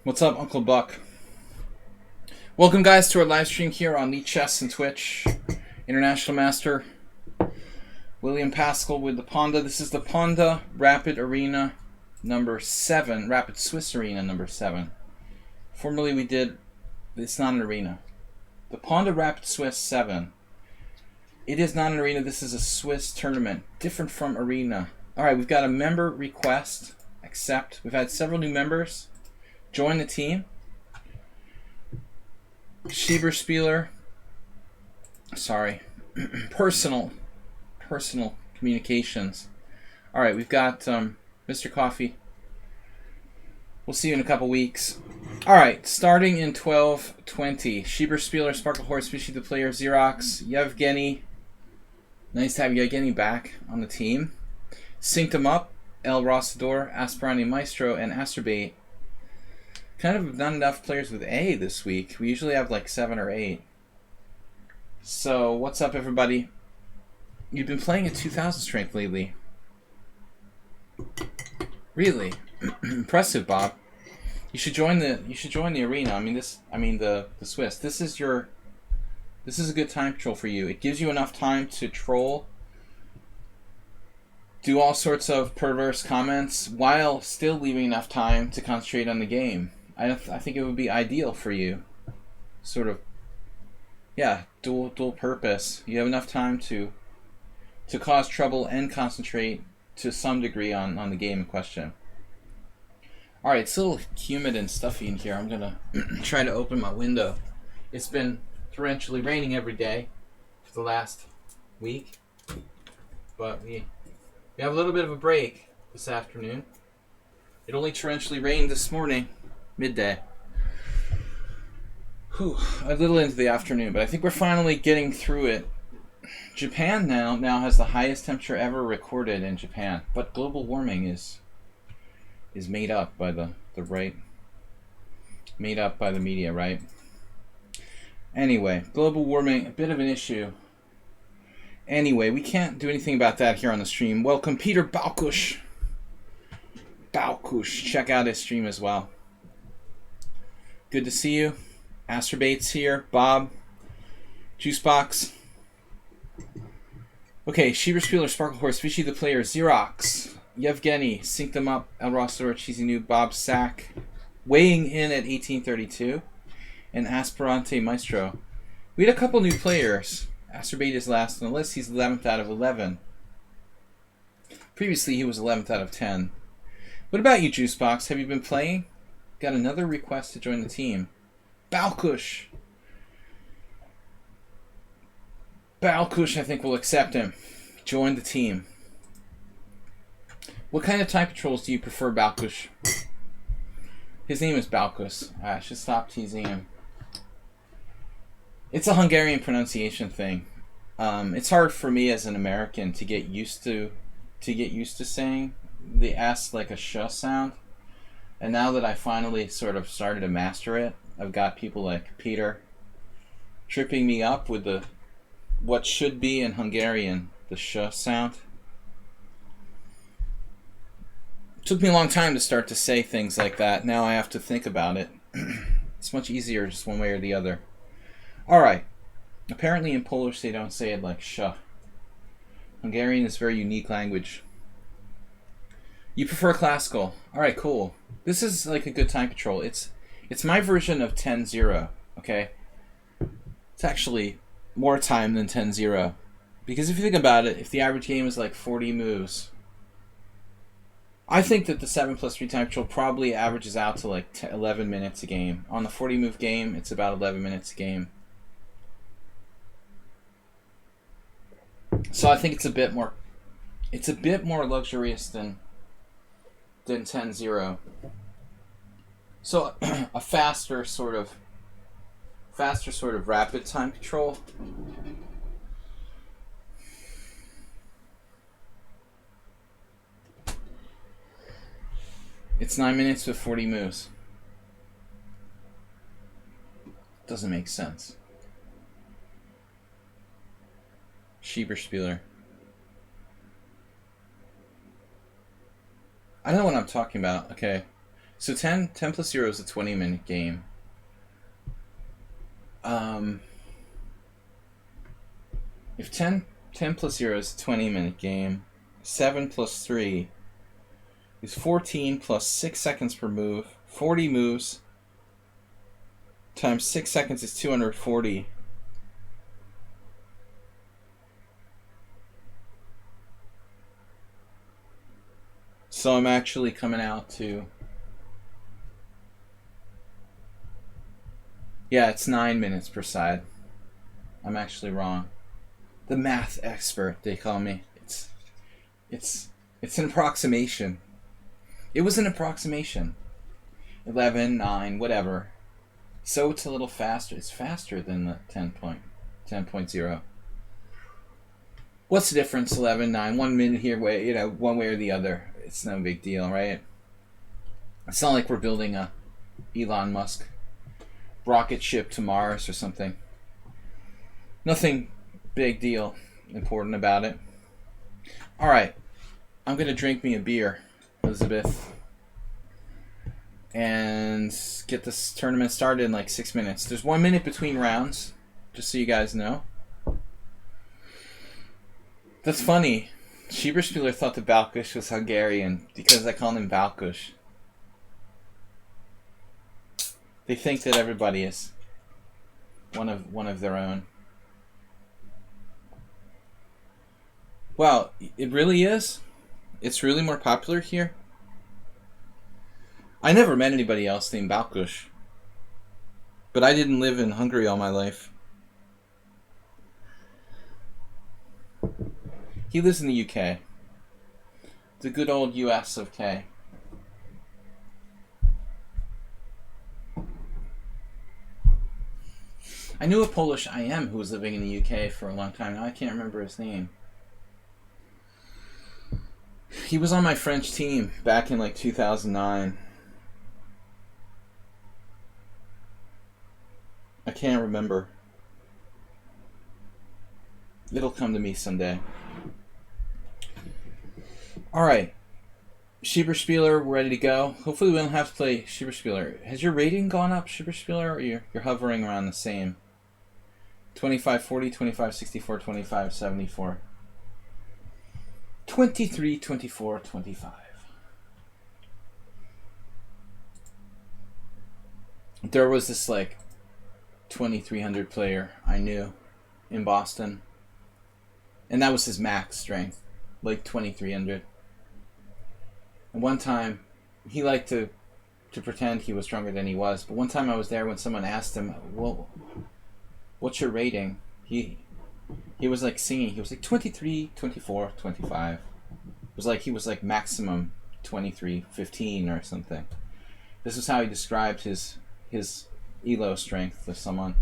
What's up, Uncle Buck? Welcome, guys, to our live stream here on lichess and Twitch. International Master William Pascal with the Pawnda. This is the Pawnda Rapid Arena number 7, Rapid Swiss Arena number 7. Formerly we did, it's not an arena. The Pawnda Rapid Swiss 7. It is not an arena, this is a Swiss tournament, different from arena. Alright, we've got a member request, accept. We've had several new members join the team. Schieberspieler, sorry, personal communications. All right, we've got Mr. Coffee. We'll see you in a couple weeks. All right, starting in 12:20. Schieberspieler, Sparkle Horse, Fishy the Player, Xerox, Yevgeny. Nice to have Yevgeny back on the team. Synced him up. El Rossador, Aspirante Maestro, and Asterbait. Kind of not enough players with A this week. We usually have like 7 or 8. So, what's up, everybody? You've been playing at 2,000 strength lately. Really impressive, Bob. You should join the arena. The Swiss. This is a good time control for you. It gives you enough time to troll, do all sorts of perverse comments while still leaving enough time to concentrate on the game. I think it would be ideal for you. Sort of, yeah, dual purpose. You have enough time to cause trouble and concentrate to some degree on the game in question. Alright, it's a little humid and stuffy in here. I'm gonna try to open my window. It's been torrentially raining every day for the last week. But we have a little bit of a break this afternoon. It only torrentially rained this morning. Midday. Whew, a little into the afternoon, but I think we're finally getting through it. Japan now has the highest temperature ever recorded in Japan, but global warming is made up by the media, right? Anyway, global warming, a bit of an issue. Anyway, we can't do anything about that here on the stream. Welcome, Peter Balkush. Check out his stream as well. Good to see you. Astrobait's here. Bob. Juicebox. Okay, Schieberspieler, Sparkle Horse, Fishy the Player, Xerox, Yevgeny, Sync Them Up, El Rossador, Cheesy Noob, Bob Sack, weighing in at 1832, and Aspirante Maestro. We had a couple new players. Asterbait is last on the list. He's 11th out of 11. Previously, he was 11th out of 10. What about you, Juicebox? Have you been playing? Got another request to join the team. Balkush, I think we'll accept him. Join the team. What kind of type controls do you prefer, Balkush? His name is Balkus. I should stop teasing him. It's a Hungarian pronunciation thing. It's hard for me as an American to get used to saying the S like a sh sound. And now that I finally sort of started to master it, I've got people like Peter tripping me up with what should be in Hungarian the sh sound. It took me a long time to start to say things like that. Now I have to think about it. It's much easier just one way or the other. Alright. Apparently in Polish they don't say it like sh. Hungarian is a very unique language. You prefer classical. Alright, cool. This is like a good time control. It's my version of 10-0, okay? It's actually more time than 10-0. Because if you think about it, if the average game is like 40 moves, I think that the 7+3 time control probably averages out to like 11 minutes a game. On the 40 move game, it's about 11 minutes a game. So I think it's a bit more luxurious than 10-0. So a faster sort of rapid time control. It's 9 minutes with 40 moves. Doesn't make sense. Schieberspieler. I don't know what I'm talking about. Okay. So 10 plus 0 is a 20-minute game. If 10 plus 0 is a 20-minute game, 7 plus 3 is 14 plus 6 seconds per move. 40 moves times 6 seconds is 240. So I'm actually coming out to... Yeah, it's 9 minutes per side. I'm actually wrong. The math expert, they call me. It's an approximation. It was an approximation. 11, 9, whatever. So it's a little faster. It's faster than the 10.0. What's the difference? 11, 9, 1 minute here, one way or the other. It's no big deal, right? It's not like we're building a Elon Musk rocket ship to Mars or something. Nothing big deal important about it. Alright, I'm going to drink me a beer, Elizabeth, and get this tournament started in like 6 minutes. There's 1 minute between rounds, just so you guys know. That's funny. Schieberspieler thought that Balkush was Hungarian because I call him Balkush. They think that everybody is one of their own. Wow, it really is? It's really more popular here? I never met anybody else named Balkush. But I didn't live in Hungary all my life. He lives in the UK. The good old US of K. I knew a Polish IM who was living in the UK for a long time. Now I can't remember his name. He was on my French team back in like 2009. I can't remember. It'll come to me someday. Alright. Schieberspieler, we're ready to go. Hopefully we don't have to play Schieberspieler. Has your rating gone up, Schieberspieler, or you're hovering around the same? 2540, 2564, 2574. 23, 24, 25. There was this like 2300 player I knew in Boston, and that was his max strength, like 2300. And one time he liked to pretend he was stronger than he was, but one time I was there when someone asked him, well, what's your rating? He was like singing. He was like 23, 24, 25. It was like he was like maximum 23, 15 or something. This is how he described his elo strength to someone.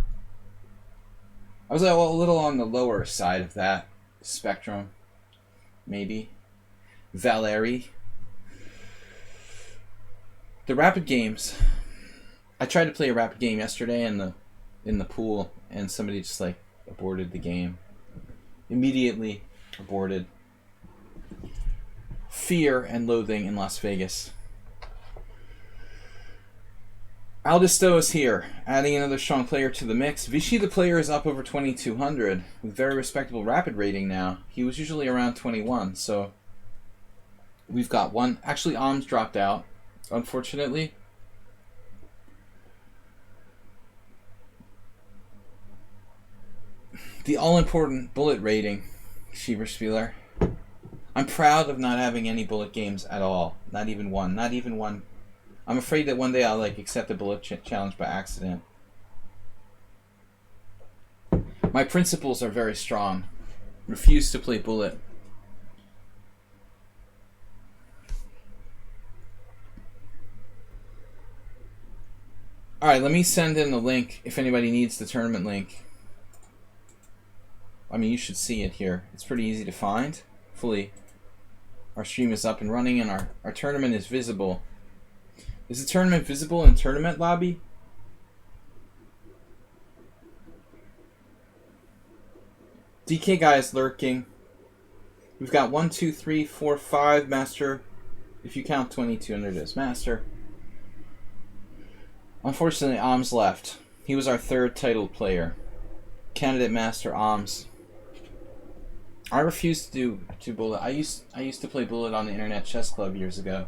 I was like, well, a little on the lower side of that spectrum, maybe. Valeri. The rapid games. I tried to play a rapid game yesterday in the pool, and somebody just like aborted the game. Immediately aborted. Fear and loathing in Las Vegas. Aldisto is here, adding another strong player to the mix. Vichy, the player, is up over 2200 with very respectable rapid rating now. He was usually around 21, so we've got one. Actually, Alms dropped out, unfortunately. The all-important bullet rating, Schieberspieler. I'm proud of not having any bullet games at all. Not even one. Not even one. I'm afraid that one day I'll like accept a bullet challenge by accident. My principles are very strong. Refuse to play bullet. Alright, let me send in the link if anybody needs the tournament link. I mean, you should see it here. It's pretty easy to find. Hopefully our stream is up and running and our tournament is visible. Is the tournament visible in tournament lobby? DK guy is lurking. We've got 1, 2, 3, 4, 5 master. If you count 2200 as master. Unfortunately, Oms left. He was our third titled player. Candidate Master Oms. I refuse to do Bullet. I used to play Bullet on the Internet Chess Club years ago.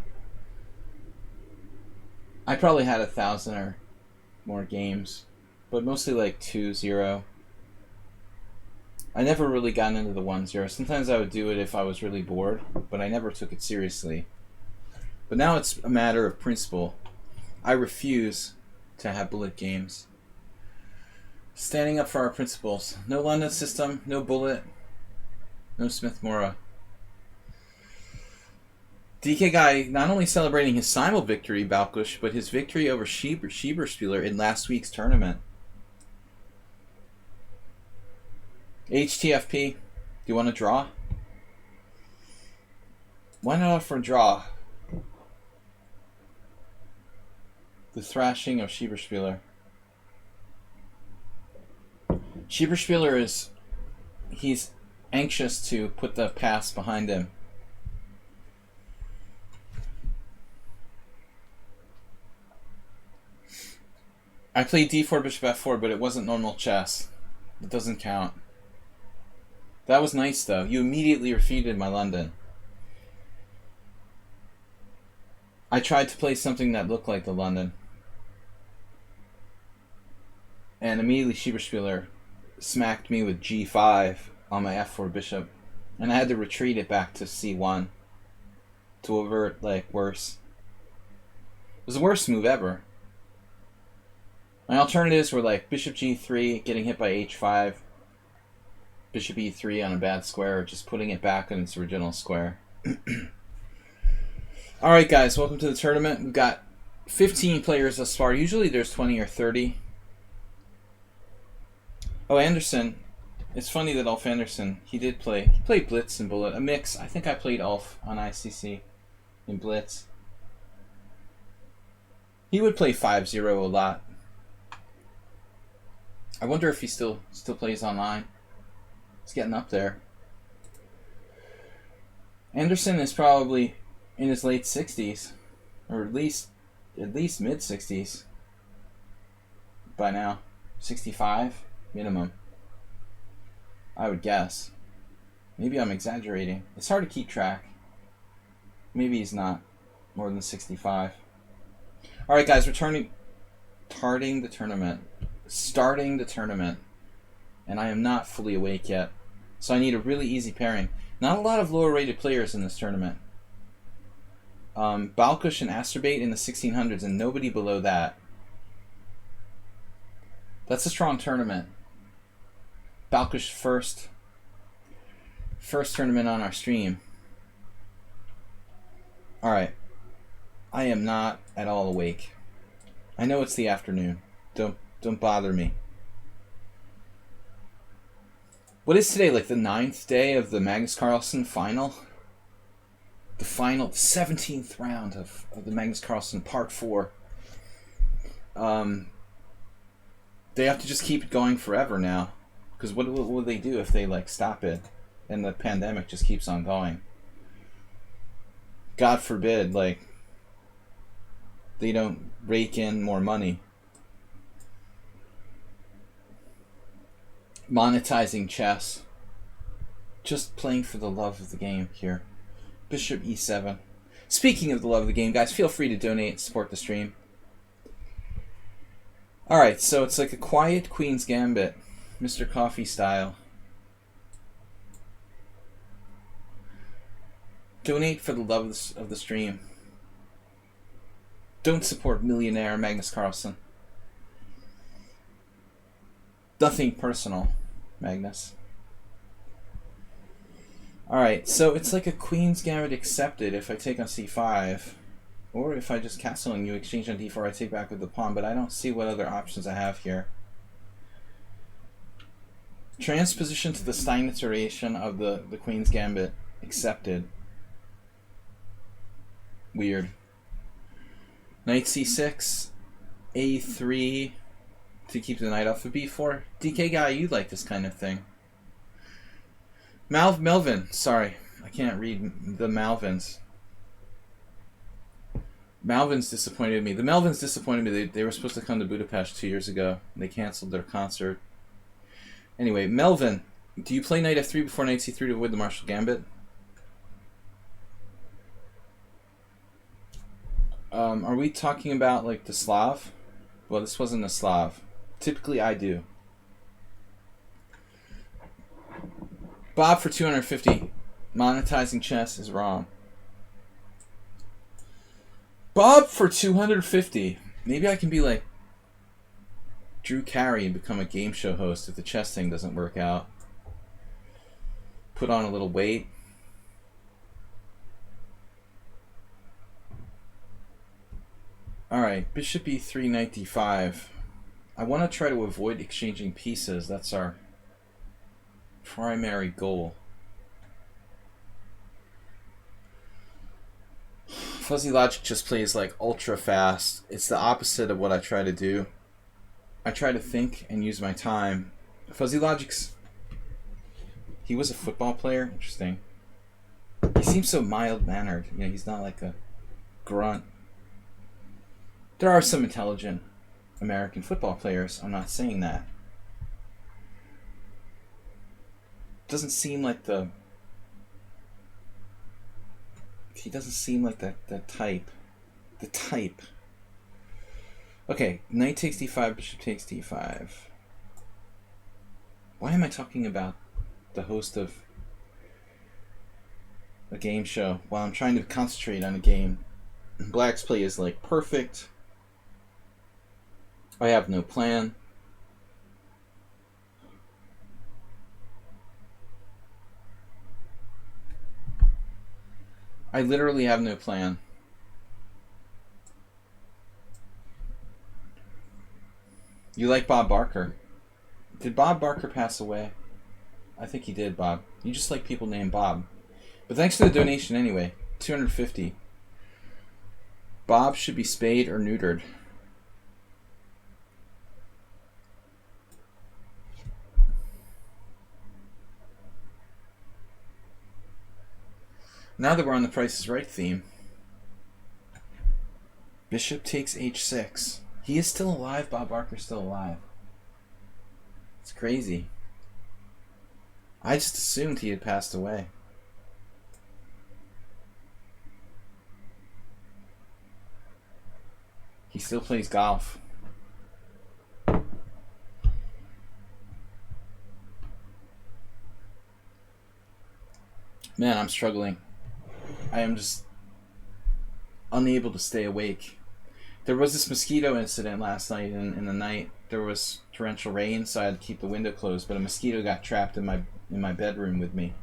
I probably had 1,000 or more games, but mostly like 2-0. I never really got into the 1-0. Sometimes I would do it if I was really bored, but I never took it seriously. But now it's a matter of principle. I refuse to have Bullet games. Standing up for our principles. No London system, no Bullet, no Smith-Morra. DK Guy not only celebrating his simul victory, Balkush, but his victory over Schieberspieler in last week's tournament. HTFP, do you want to draw? Why not offer a draw? The thrashing of Schieberspieler. Schieberspieler he's anxious to put the past behind him. I played d4 bishop f4, but it wasn't normal chess. It doesn't count. That was nice though. You immediately refuted my London. I tried to play something that looked like the London. And immediately Schieberspieler smacked me with g5 on my f4 bishop. And I had to retreat it back to c1 to avert like worse. It was the worst move ever. My alternatives were like bishop g3, getting hit by h5, bishop e3 on a bad square, or just putting it back on its original square. Alright guys, welcome to the tournament. We've got 15 players thus far. Usually there's 20 or 30. Oh, Anderson. It's funny that Ulf Anderson, he played Blitz and Bullet. A mix. I think I played Ulf on ICC in Blitz. He would play 5-0 a lot. I wonder if he still plays online. He's getting up there. Anderson is probably in his late 60s, or at least mid 60s by now. 65 minimum, I would guess. Maybe I'm exaggerating. It's hard to keep track. Maybe he's not more than 65. All right, guys, starting the tournament, and I am not fully awake yet, so I need a really easy pairing. Not a lot of lower rated players in this tournament. Balkush and Asterbait in the 1600s, and nobody below that. That's a strong tournament. Balkush first tournament on our stream. Alright. I am not at all awake. I know it's the afternoon. Don't bother me. What is today, like the 9th day of the Magnus Carlsen final? The final, 17th round of the Magnus Carlsen Part 4. They have to just keep it going forever now. Because what will they do if they like stop it and the pandemic just keeps on going? God forbid, like, they don't rake in more money. Monetizing chess. Just playing for the love of the game here. Bishop e7. Speaking of the love of the game, guys, feel free to donate and support the stream. Alright, so it's like a quiet Queen's Gambit. Mr. Coffee style. Donate for the love of the stream. Don't support millionaire Magnus Carlsen. Nothing personal, Magnus. Alright, so it's like a Queen's Gambit accepted if I take on c5. Or if I just castle and you exchange on d4, I take back with the pawn, but I don't see what other options I have here. Transposition to the Stein iteration of the Queen's Gambit accepted. Weird. Knight c6, a3 to keep the knight off of b4. DK Guy, you like this kind of thing. Melvin, sorry, I can't read the Malvins. Malvin's disappointed me. The Melvins disappointed me. They were supposed to come to Budapest 2 years ago. They canceled their concert. Anyway, Melvin, do you play knight f3 before knight c3 to avoid the Marshall Gambit? Are we talking about like the Slav? Well, this wasn't a Slav. Typically, I do. Bob for 250. Monetizing chess is wrong. Bob for 250. Maybe I can be like Drew Carey and become a game show host if the chess thing doesn't work out. Put on a little weight. Alright, bishop e3, knight d5. I want to try to avoid exchanging pieces. That's our primary goal. Fuzzy Logic just plays like ultra fast. It's the opposite of what I try to do. I try to think and use my time. Fuzzy Logic's... He was a football player. Interesting. He seems so mild-mannered. You know, he's not like a grunt. There are some intelligent American football players. I'm not saying that. Doesn't seem like the... He doesn't seem like that type. The type. Okay, knight takes d5, bishop takes d5. Why am I talking about the host of a game show while I'm trying to concentrate on a game? Black's play is like perfect. I have no plan. I literally have no plan. You like Bob Barker? Did Bob Barker pass away? I think he did, Bob. You just like people named Bob. But thanks for the donation anyway. 250. Bob should be spayed or neutered. Now that we're on the Price is Right theme, bishop takes h6. He is still alive. Bob Barker's still alive. It's crazy. I just assumed he had passed away. He still plays golf. Man, I'm struggling. I am just unable to stay awake. There was this mosquito incident last night in the night. There was torrential rain, so I had to keep the window closed, but a mosquito got trapped in my bedroom with me.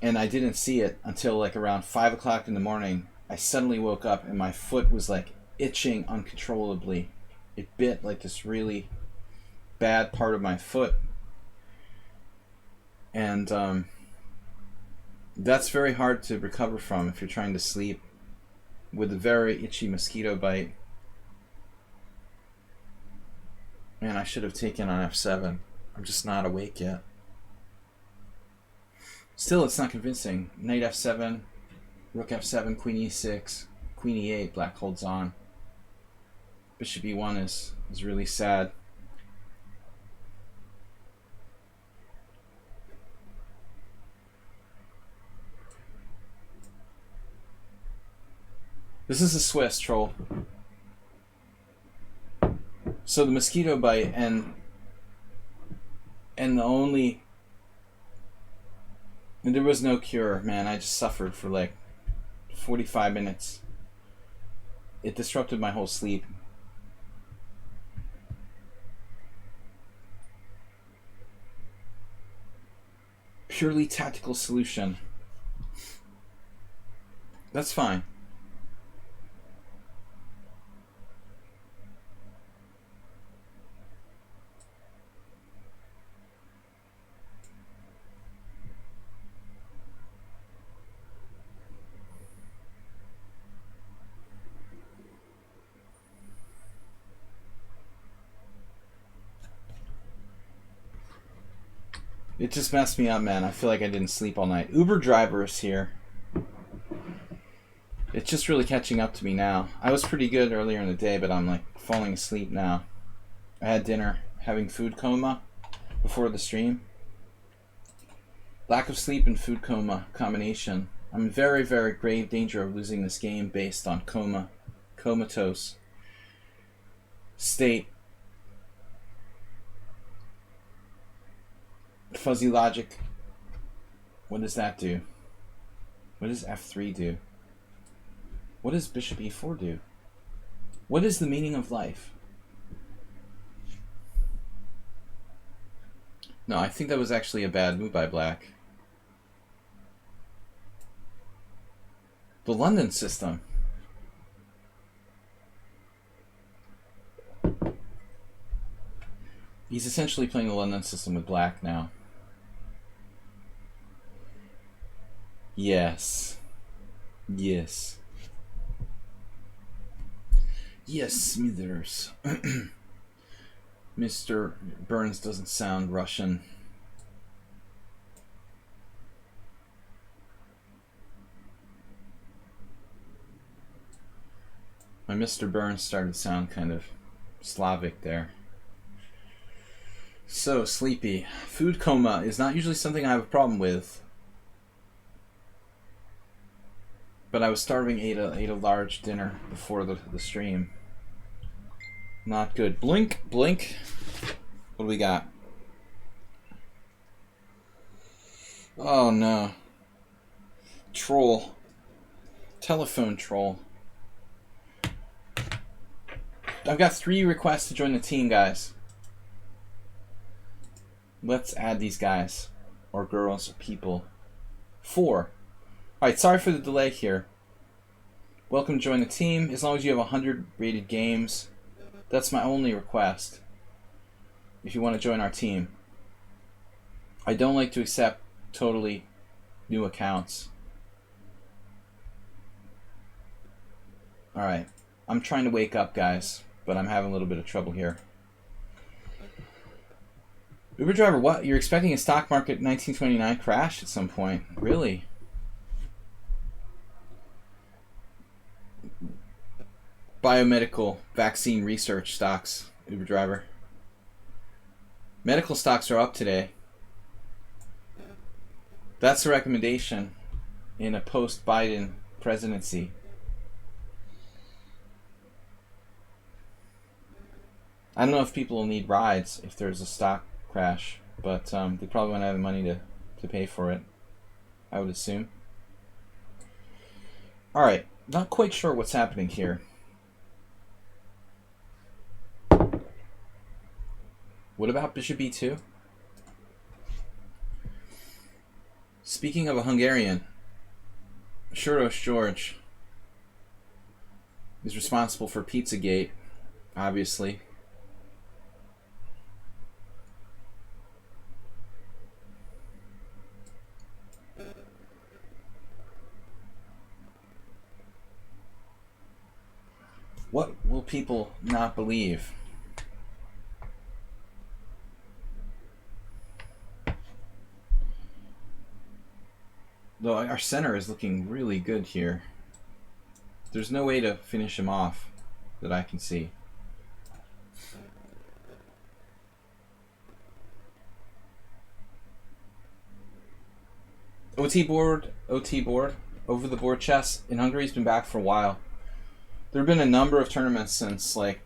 And I didn't see it until like around 5 o'clock in the morning. I suddenly woke up and my foot was like itching uncontrollably. It bit like this really bad part of my foot. And that's very hard to recover from if you're trying to sleep with a very itchy mosquito bite. Man, I should have taken on f7. I'm just not awake yet. Still, it's not convincing. Knight f7, rook f7, queen e6, queen e8, black holds on. Bishop e1 is really sad. This is a Swiss troll. So the mosquito bite and the only... And there was no cure, man. I just suffered for like 45 minutes. It disrupted my whole sleep. Purely tactical solution. That's fine. It just messed me up, man. I feel like I didn't sleep all night. Uber driver is here. It's just really catching up to me now. I was pretty good earlier in the day, but I'm like falling asleep now. I had dinner, having food coma before the stream. Lack of sleep and food coma combination. I'm in very, very grave danger of losing this game based on comatose state. Fuzzy logic. What does that do? What does f3 do? What does bishop e4 do? What is the meaning of life? No, I think that was actually a bad move by black. The London system. He's essentially playing the London system with black now. Yes. Yes. Yes, Smithers. Mr. Burns doesn't sound Russian. My Mr. Burns started to sound kind of Slavic there. So sleepy. Food coma is not usually something I have a problem with. But I was starving, ate a large dinner before the stream. Not good. Blink, blink. What do we got? Oh no. Troll. Telephone troll. I've got 3 requests to join the team, guys. Let's add these guys. Or girls, or people. 4. Alright, sorry for the delay here. Welcome to join the team. As long as you have 100 rated games. That's my only request. If you want to join our team. I don't like to accept totally new accounts. Alright. I'm trying to wake up, guys. But I'm having a little bit of trouble here. Uber driver, what? You're expecting a stock market 1929 crash at some point? Really? Biomedical vaccine research stocks, Uber driver. Medical stocks are up today. That's the recommendation in a post-Biden presidency. I don't know if people will need rides if there's a stock crash, but they probably won't have the money to pay for it, I would assume. Alright, not quite sure what's happening here. What about bishop e2? Speaking of a Hungarian, Soros George is responsible for Pizzagate, obviously. What will people not believe? Though our center is looking really good here. There's no way to finish him off that I can see. OT board, over the board chess in Hungary has been back for a while. There have been a number of tournaments since like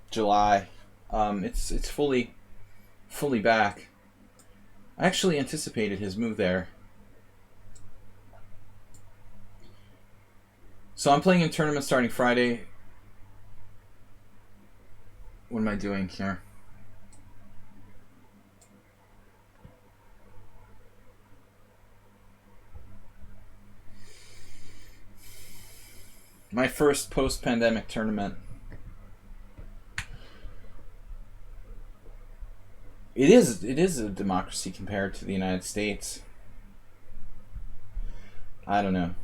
July. It's fully back. I actually anticipated his move there. So I'm playing in tournaments starting Friday. What am I doing here? My first post-pandemic tournament. It is a democracy compared to the United States. I don't know.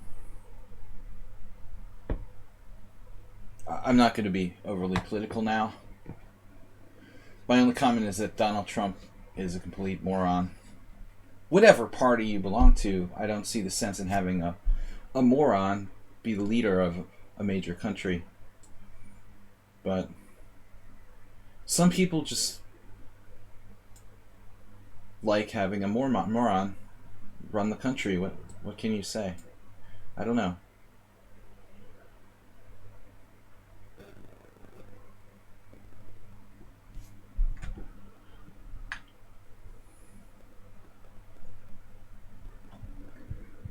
I'm not going to be overly political now. My only comment is that Donald Trump is a complete moron. Whatever party you belong to, I don't see the sense in having a moron be the leader of a major country. But some people just like having a moron run the country. What can you say? I don't know.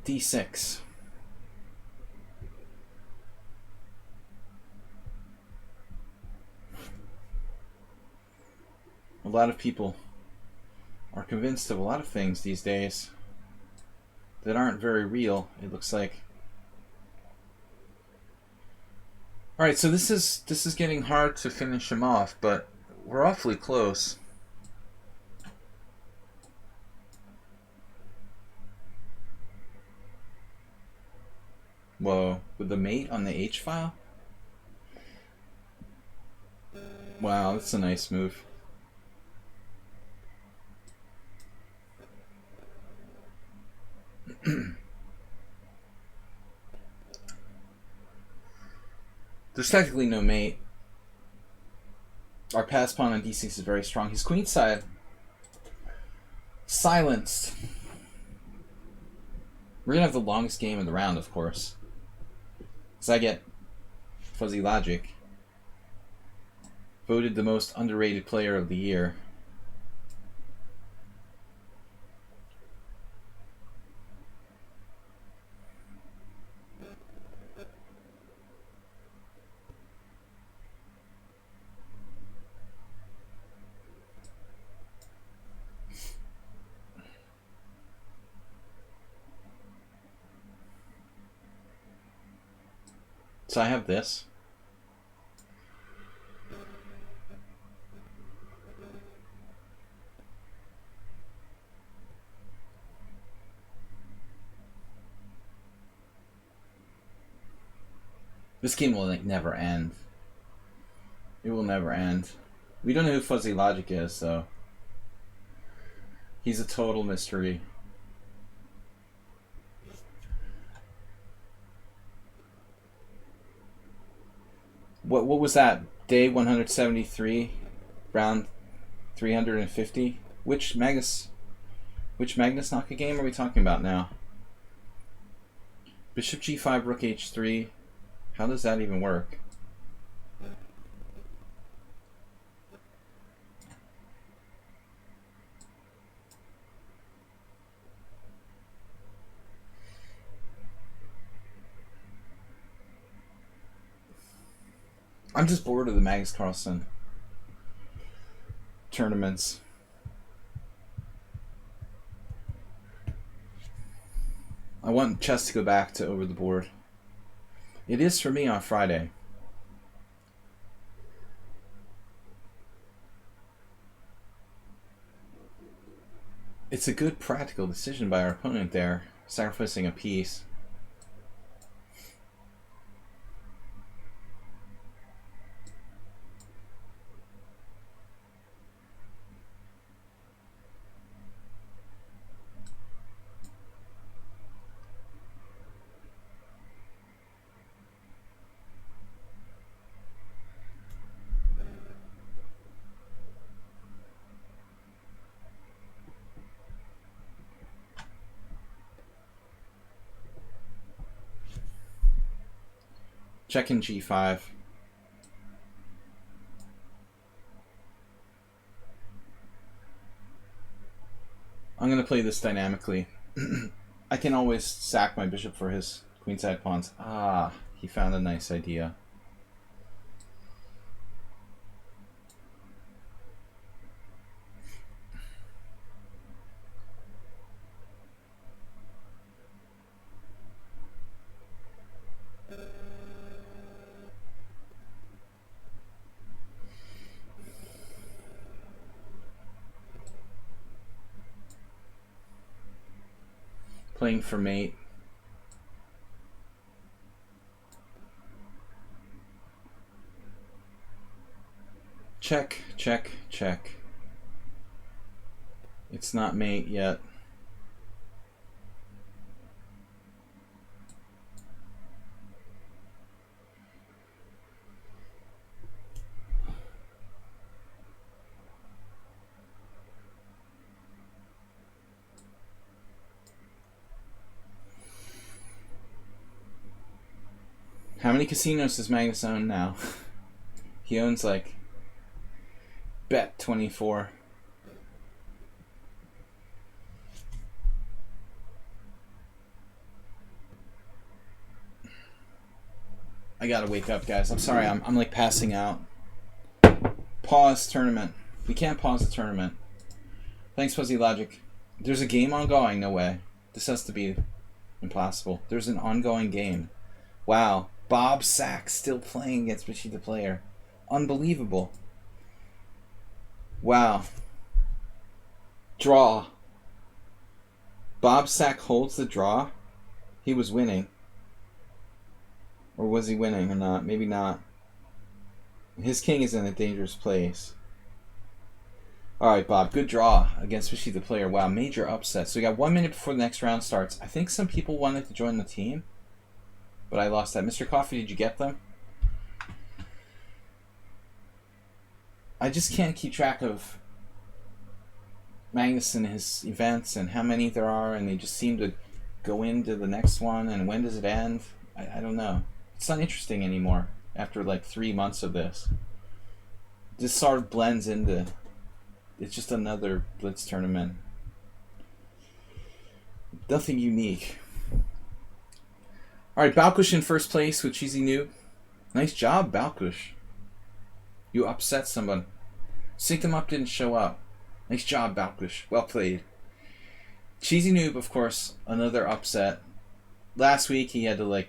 D6. A lot of people are convinced of a lot of things these days that aren't very real, it looks like. Alright, so this is getting hard to finish him off, but we're awfully close. Whoa, with the mate on the H file? Wow, that's a nice move. There's technically no mate. Our pass pawn on d6 is very strong. He's queenside. Silenced. We're gonna have the longest game of the round, of course. Because I get Fuzzy Logic. Voted the most underrated player of the year. So I have this. This game will never end. It will never end. We don't know who Fuzzy Logic is, so he's a total mystery. What was that? Day 173, round 350. Which Magnus Naka game are we talking about now? Bishop G5, Rook H3. How does that even work? I'm just bored of the Magnus Carlsen tournaments. I want chess to go back to over the board. It is for me on Friday. It's a good practical decision by our opponent there, sacrificing a piece. Check in G5. I'm going to play this dynamically. I can always sack my bishop for his queenside pawns. Ah, he found a nice idea. Playing for mate. Check, check, check. It's not mate yet. How many casinos does Magnus own now? He owns like Bet 24. I gotta wake up, guys. I'm sorry, I'm like passing out. Pause tournament. We can't pause the tournament. Thanks, Fuzzy Logic. There's a game ongoing? No way. This has to be impossible. There's an ongoing game. Wow. Bob Sack still playing against Richie the Player. Unbelievable. Wow. Draw. Bob Sack holds the draw? He was winning. Or was he winning or not? Maybe not. His king is in a dangerous place. Alright, Bob. Good draw against Richie the Player. Wow, major upset. So we got 1 minute before the next round starts. I think some people wanted to join the team, but I lost that. Mr. Coffee, did you get them? I just can't keep track of Magnus and his events and how many there are, and they just seem to go into the next one, and when does it end? I don't know. It's not interesting anymore after like 3 months of this. This sort of blends into... It's just another Blitz tournament. Nothing unique. Alright, Balkush in first place with Cheesy Noob. Nice job, Balkush. You upset someone. Sync them up didn't show up. Nice job, Balkush. Well played. Cheesy Noob, of course, another upset. Last week he had to like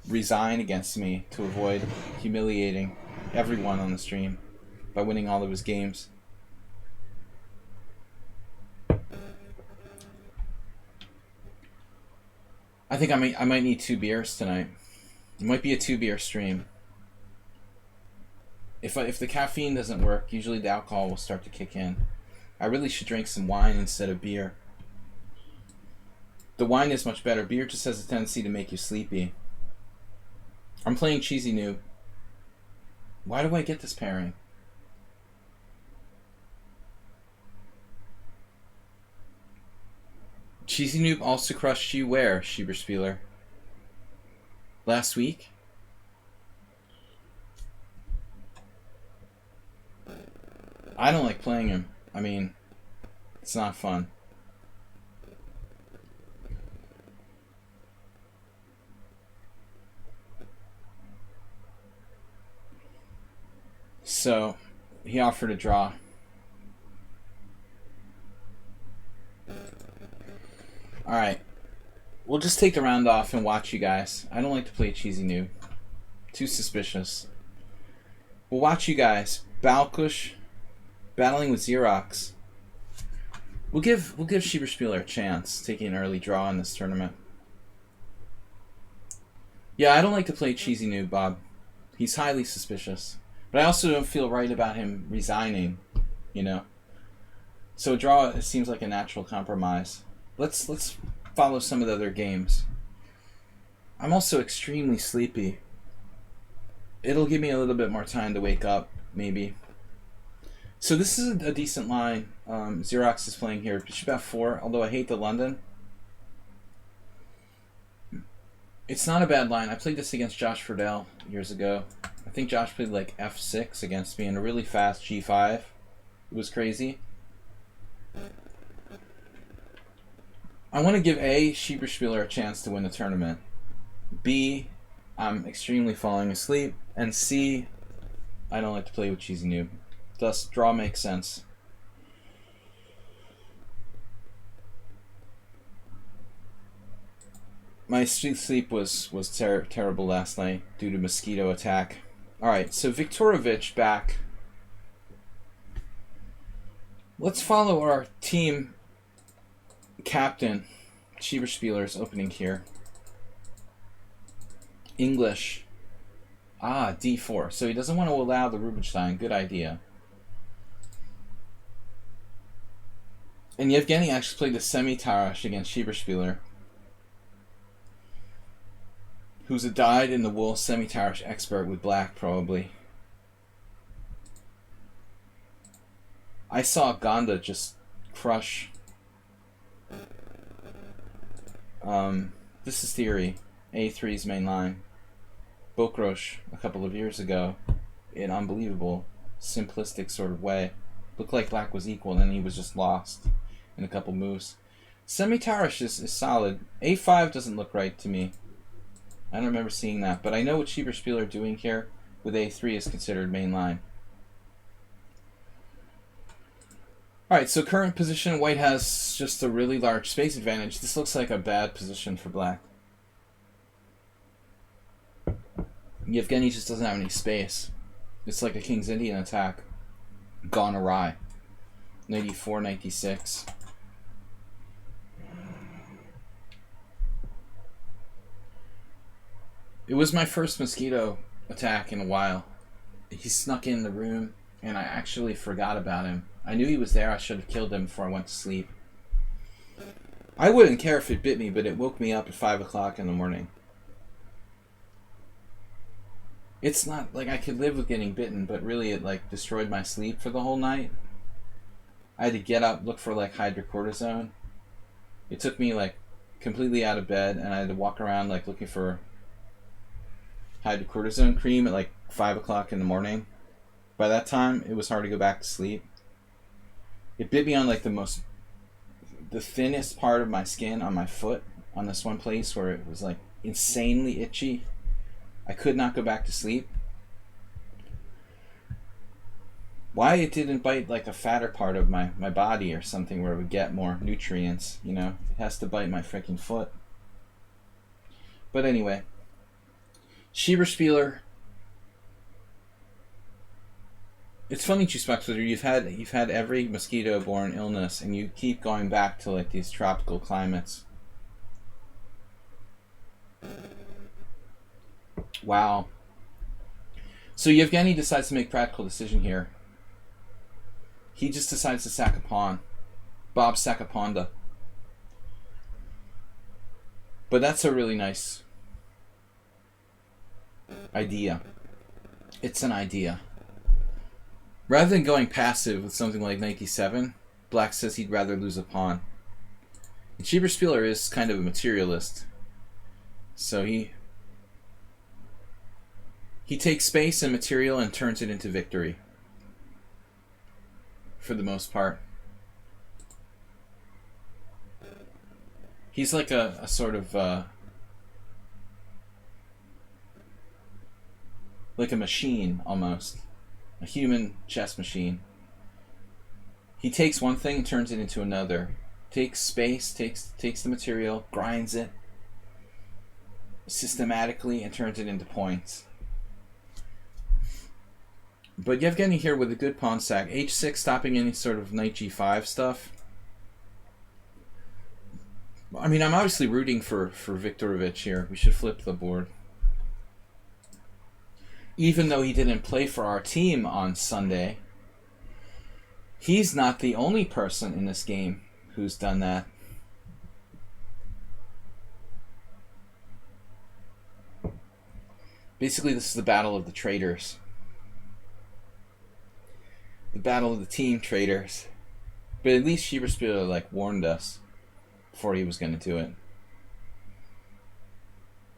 resign against me to avoid humiliating everyone on the stream by winning all of his games. I think I might need 2 beers tonight. It might be a 2-beer stream. If the caffeine doesn't work, usually the alcohol will start to kick in. I really should drink some wine instead of beer. The wine is much better. Beer just has a tendency to make you sleepy. I'm playing Cheesy Noob. Why do I get this pairing? Cheesy Noob also crushed you where, Schieberspieler? Last week? I don't like playing him. I mean, it's not fun. So, he offered a draw. Alright. We'll just take the round off and watch you guys. I don't like to play Cheesy Noob. Too suspicious. We'll watch you guys. Balkush battling with Xerox. We'll give Schieberspieler a chance taking an early draw in this tournament. Yeah, I don't like to play Cheesy Noob, Bob. He's highly suspicious. But I also don't feel right about him resigning, you know. So a draw, it seems like a natural compromise. Let's follow some of the other games. I'm also extremely sleepy. It'll give me a little bit more time to wake up, maybe. So this is a decent line. Xerox is playing here. Bishop f4, although I hate the London. It's not a bad line. I played this against Josh Friedel years ago. I think Josh played like f6 against me and a really fast g5. It was crazy. I want to give A, Schieberspieler a chance to win the tournament. B, I'm extremely falling asleep. And C, I don't like to play with Cheesy Noob. Thus, draw makes sense. My sleep was terrible last night due to mosquito attack. Alright, so Viktorovich back. Let's follow our team captain. Schieberspieler's opening here. English. Ah, d4. So he doesn't want to allow the Rubinstein. Good idea. And Yevgeny actually played the semi-Tarash against Schieberspieler, who's a dyed-in-the-wool semi-Tarash expert with black, probably. I saw Gonda just crush. This is theory. A3's main line. Bokrosh a couple of years ago in unbelievable, simplistic sort of way. Looked like black was equal, and then he was just lost in a couple moves. Semitarish is solid. A5 doesn't look right to me. I don't remember seeing that, but I know what Schieberspieler are doing here with A3 is considered main line. Alright, so current position, white has just a really large space advantage. This looks like a bad position for black. Yevgeny just doesn't have any space. It's like a King's Indian attack gone awry. 94, 96. It was my first mosquito attack in a while. He snuck in the room, and I actually forgot about him. I knew he was there. I should have killed him before I went to sleep. I wouldn't care if it bit me, but it woke me up at 5 o'clock in the morning. It's not like I could live with getting bitten, but really it like destroyed my sleep for the whole night. I had to get up, look for like hydrocortisone. It took me like completely out of bed, and I had to walk around like looking for hydrocortisone cream at like 5 o'clock in the morning. By that time, it was hard to go back to sleep. It bit me on like the thinnest part of my skin on my foot, on this one place where it was like insanely itchy. I could not go back to sleep. Why it didn't bite like a fatter part of my body or something where it would get more nutrients, you know? It has to bite my freaking foot. But anyway, Schieberspieler. It's funny, Juicebox, you've had every mosquito-borne illness, and you keep going back to like these tropical climates. Wow. So Yevgeny decides to make a practical decision here. He just decides to sack a pawn. Bob sack a Pawnda. But that's a really nice idea. It's an idea. Rather than going passive with something like knight d7, black says he'd rather lose a pawn. And Schieberspieler is kind of a materialist. So he takes space and material and turns it into victory. For the most part. He's like a sort of like a machine almost. A human chess machine. He takes one thing and turns it into another. Takes space, takes the material, grinds it systematically and turns it into points. But Yevgeny here with a good pawn sack. H6 stopping any sort of knight g5 stuff. I mean, I'm obviously rooting for Viktorovich here. We should flip the board. Even though he didn't play for our team on Sunday, he's not the only person in this game who's done that. Basically, this is the battle of the traitors. The battle of the team traitors. But at least Schieberspieler like warned us before he was going to do it.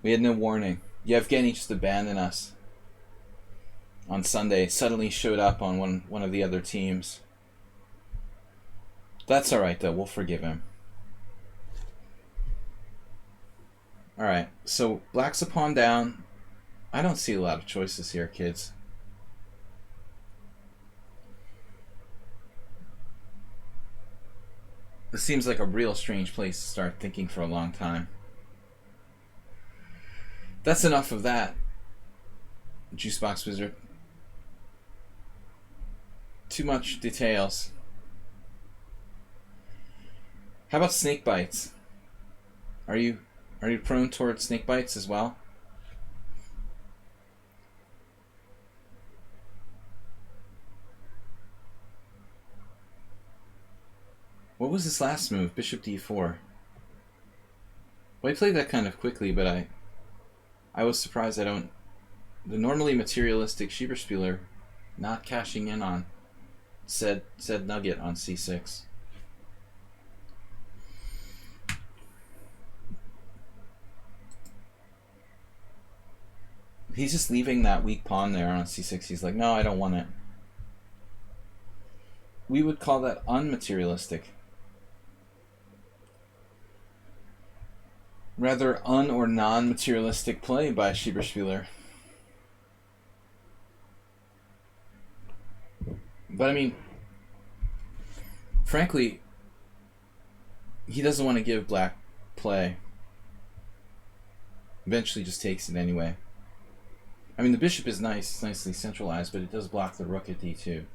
We had no warning. Yevgeny just abandoned us on Sunday. Suddenly showed up on one of the other teams. That's alright though, we'll forgive him. Alright, so black's a pawn down. I don't see a lot of choices here, kids. This seems like a real strange place to start thinking for a long time. That's enough of that, Juicebox Wizard. Too much details. How about snake bites? Are you prone towards snake bites as well? What was this last move? Bishop d4. Well, I played that kind of quickly, but I was surprised I don't... The normally materialistic Schieberspieler not cashing in on said nugget on c6. He's just leaving that weak pawn there on c6. He's like, no, I don't want it. We would call that unmaterialistic. Rather or non-materialistic play by Schieberspieler. But I mean, frankly, he doesn't want to give black play. Eventually just takes it anyway. I mean, the bishop is nice, it's nicely centralized, but it does block the rook at d2.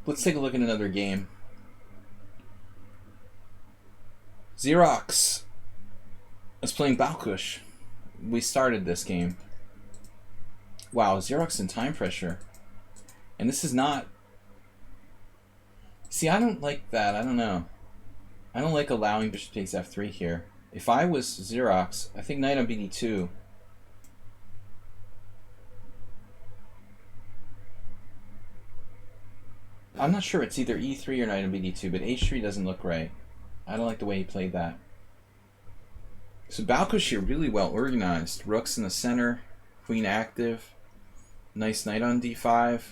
Let's take a look at another game. Xerox is playing Balkush. We started this game. Wow, Xerox in time pressure. And this is not... See, I don't like that. I don't know. I don't like allowing bishop takes f3 here. If I was Xerox, I think knight on bd2. I'm not sure it's either e3 or knight on bd2, but h3 doesn't look right. I don't like the way he played that. So Balkush here really well organized. Rook's in the center, queen active, nice knight on d5.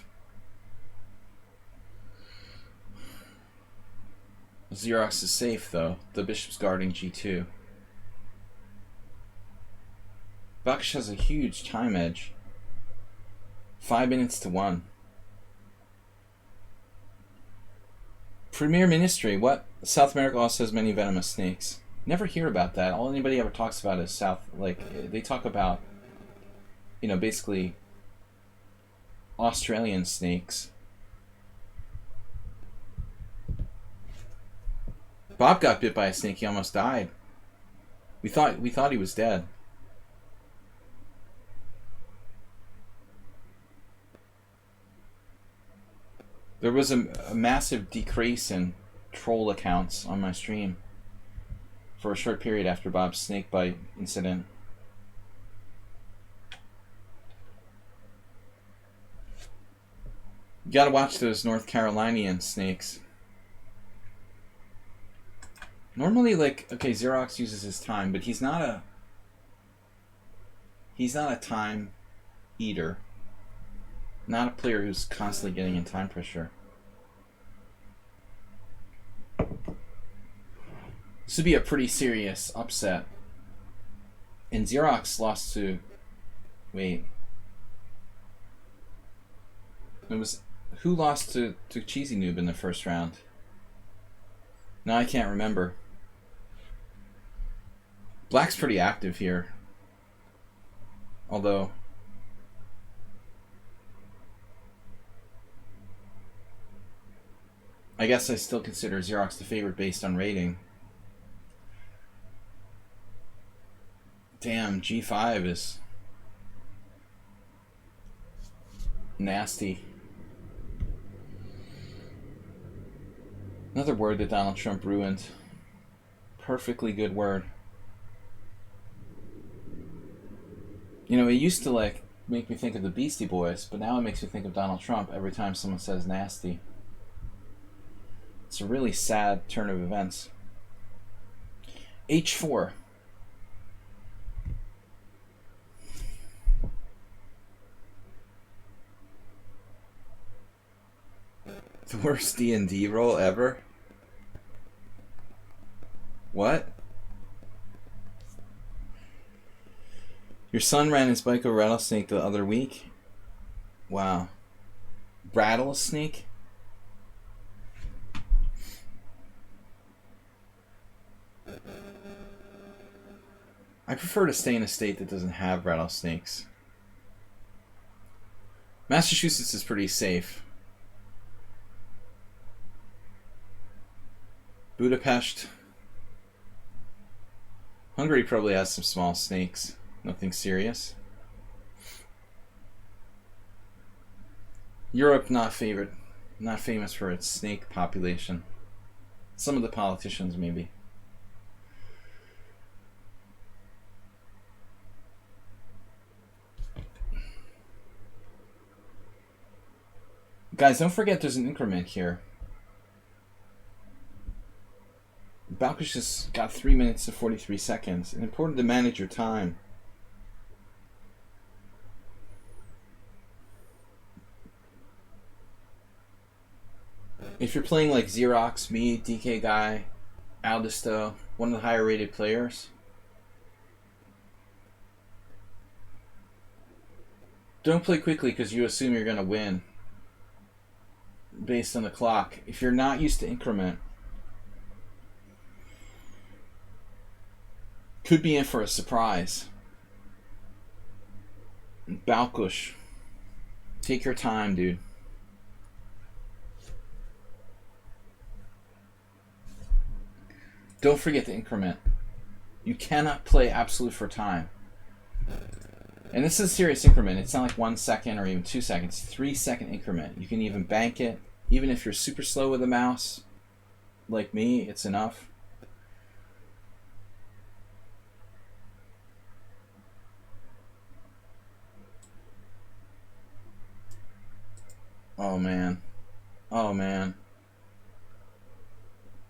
Xerox is safe though. The bishop's guarding g2. Balkush has a huge time edge. 5 minutes to 1. Premier Ministry. What? South America also has many venomous snakes. Never hear about that. All anybody ever talks about is South, like, they talk about, you know, basically Australian snakes. Bob got bit by a snake. He almost died. We thought he was dead. There was a massive decrease in troll accounts on my stream for a short period after Bob's snake bite incident. You gotta watch those North Carolinian snakes. Normally, like, okay, Xerox uses his time, but he's not a time eater. Not a player who's constantly getting in time pressure. This would be a pretty serious upset. And Xerox lost to... Wait. It was... Who lost to Cheesy Noob in the first round? No, I can't remember. Black's pretty active here. Although... I guess I still consider Xerox the favorite based on rating. Damn, G5 is nasty. Another word that Donald Trump ruined. Perfectly good word. You know, it used to, like, make me think of the Beastie Boys, but now it makes me think of Donald Trump every time someone says nasty. It's a really sad turn of events. H4. The worst D&D roll ever? What? Your son ran his bike over rattlesnake the other week? Wow. Rattlesnake? I prefer to stay in a state that doesn't have rattlesnakes. Massachusetts is pretty safe. Budapest. Hungary probably has some small snakes. Nothing serious. Europe not famous for its snake population. Some of the politicians maybe. Guys, don't forget there's an increment here. Balkush has got 3 minutes and 43 seconds. It's important to manage your time. If you're playing like Xerox, me, DK Guy, Aldisto, one of the higher rated players, don't play quickly because you assume you're going to win based on the clock. If you're not used to increment, could be in for a surprise. Balkush, take your time, dude. Don't forget the increment. You cannot play absolute for time. And this is a serious increment. It's not like 1 second or even 2 seconds. 3 second increment. You can even bank it. Even if you're super slow with the mouse, like me, it's enough. Oh man. Oh man.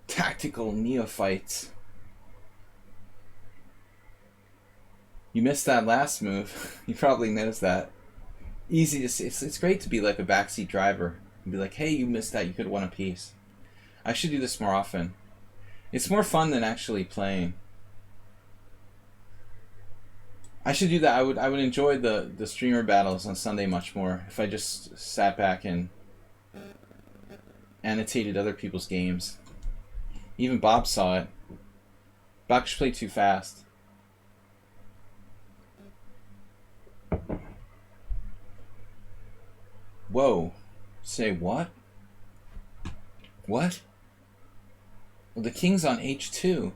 Tactical neophytes. You missed that last move. You probably noticed that. Easy to see. It's great to be like a backseat driver and be like, hey, you missed that. You could have won a piece. I should do this more often. It's more fun than actually playing. I should do that. I would enjoy the streamer battles on Sunday much more if I just sat back and annotated other people's games. Even Bob saw it. Balkush played too fast. Whoa. Say what? What? Well, the king's on h2.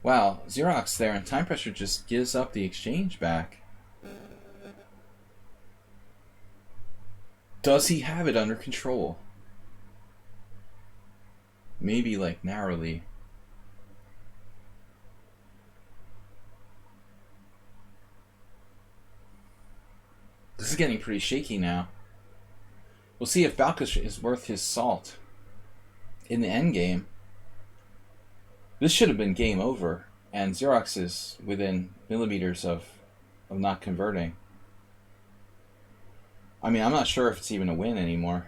Wow, Xerox there, and Time Pressure just gives up the exchange back. Does he have it under control? Maybe, like, narrowly. This is getting pretty shaky now. We'll see if Balkush is worth his salt. In the endgame, this should have been game over, and Xerox is within millimeters of not converting. I mean, I'm not sure if it's even a win anymore.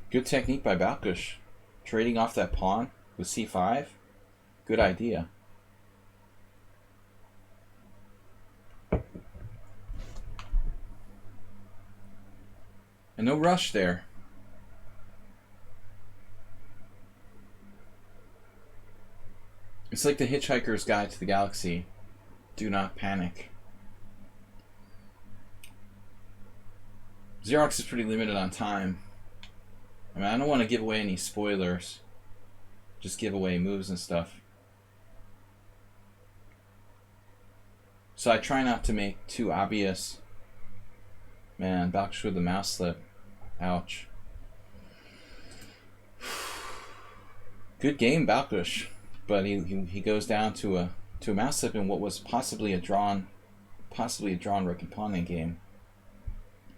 Good technique by Balkush. Trading off that pawn with c5. Good idea. And no rush there. It's like the Hitchhiker's Guide to the Galaxy. Do not panic. Xerox is pretty limited on time. I mean, I don't want to give away any spoilers. Just give away moves and stuff. So I try not to make too obvious. Man, Balkush with the mouse slip. Ouch. Good game, Balkush, but he goes down to a mouse slip in what was possibly a drawn rook and pawn game.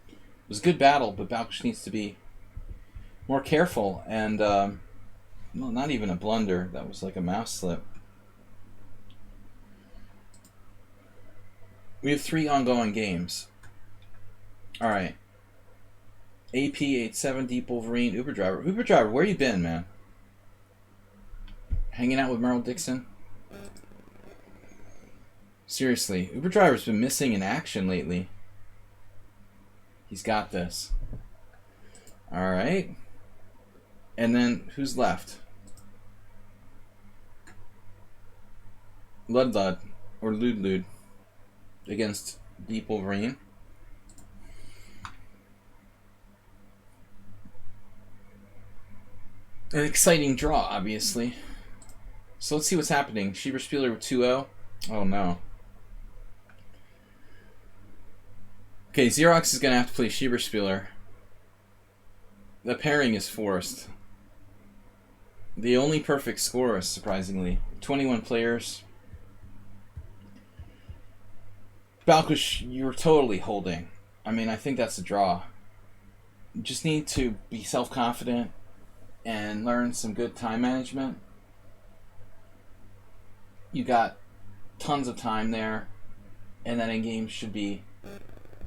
It was a good battle, but Balkush needs to be more careful and well, not even a blunder. That was like a mouse slip. We have 3 ongoing games. All right. AP 87, Deep Wolverine, Uber Driver. Uber Driver, where you been, man? Hanging out with Merrill Dixon? Seriously, Uber Driver's been missing in action lately. He's got this. All right. And then, who's left? Lud or Lud against Deep Wolverine. An exciting draw, obviously. So let's see what's happening. Schieber-Spieler with 2-0. Oh no. Okay, Xerox is going to have to play Schieber-Spieler. The pairing is forced. The only perfect score, surprisingly. 21 players. Balkush, you're totally holding. I mean, I think that's a draw. You just need to be self-confident and learn some good time management. You got tons of time there, and that endgame should be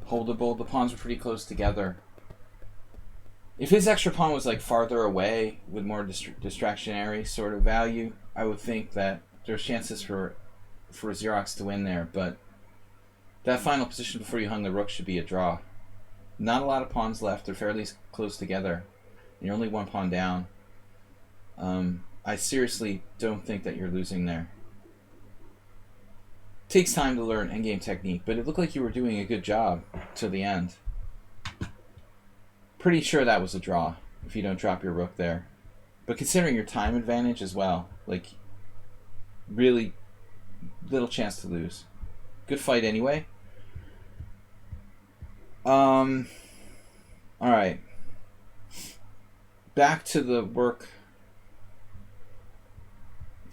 holdable. The pawns were pretty close together. If his extra pawn was like farther away with more distractionary sort of value, I would think that there's chances for Xerox to win there, but that final position before you hung the rook should be a draw. Not a lot of pawns left. They're fairly close together. You're only one pawn down. I seriously don't think that you're losing there. Takes time to learn endgame technique, but it looked like you were doing a good job till the end. Pretty sure that was a draw if you don't drop your rook there. But considering your time advantage as well, like, really little chance to lose. Good fight anyway. Alright. Back to the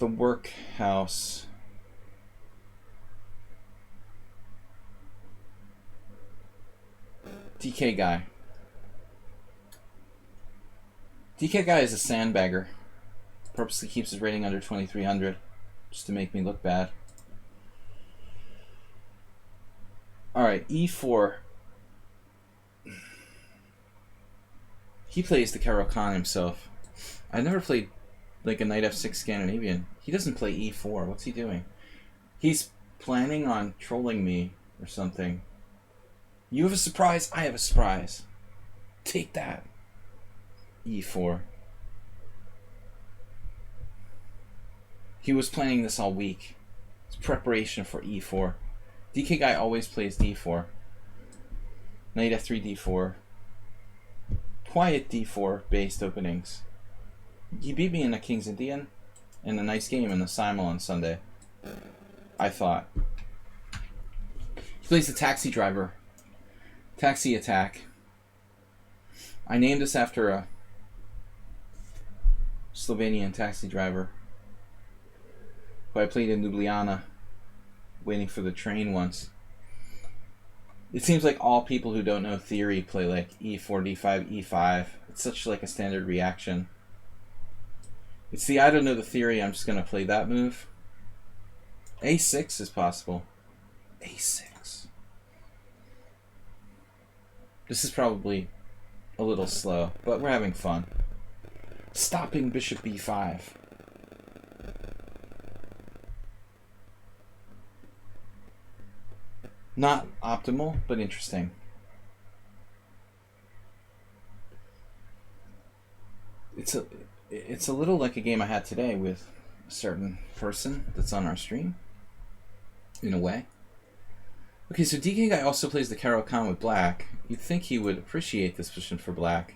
workhouse. DK guy. DK guy is a sandbagger. Purposely keeps his rating under 2300 just to make me look bad. Alright, e4. He plays the Caro-Kann himself. I never played like a knight f6 Scandinavian. He doesn't play e4. What's he doing? He's planning on trolling me or something. You have a surprise, I have a surprise. Take that. e4. He was planning this all week. It's preparation for e4. DK guy always plays d4. Knight f3, d4. Quiet d4 based openings. He beat me in a King's Indian in a nice game in the Simul on Sunday. I thought. He plays the taxi driver. Taxi attack. I named this after a Slovenian taxi driver who I played in Ljubljana waiting for the train once. It seems like all people who don't know theory play like e4, d5, e5. It's such like a standard reaction. It's the I don't know the theory, I'm just going to play that move. a6 is possible. a6. This is probably a little slow, but we're having fun. Stopping bishop b5. Not optimal, but interesting. It's a little like a game I had today with a certain person that's on our stream, in a way. Okay, so DK guy also plays the Caro-Kann with black. You'd think he would appreciate this position for black.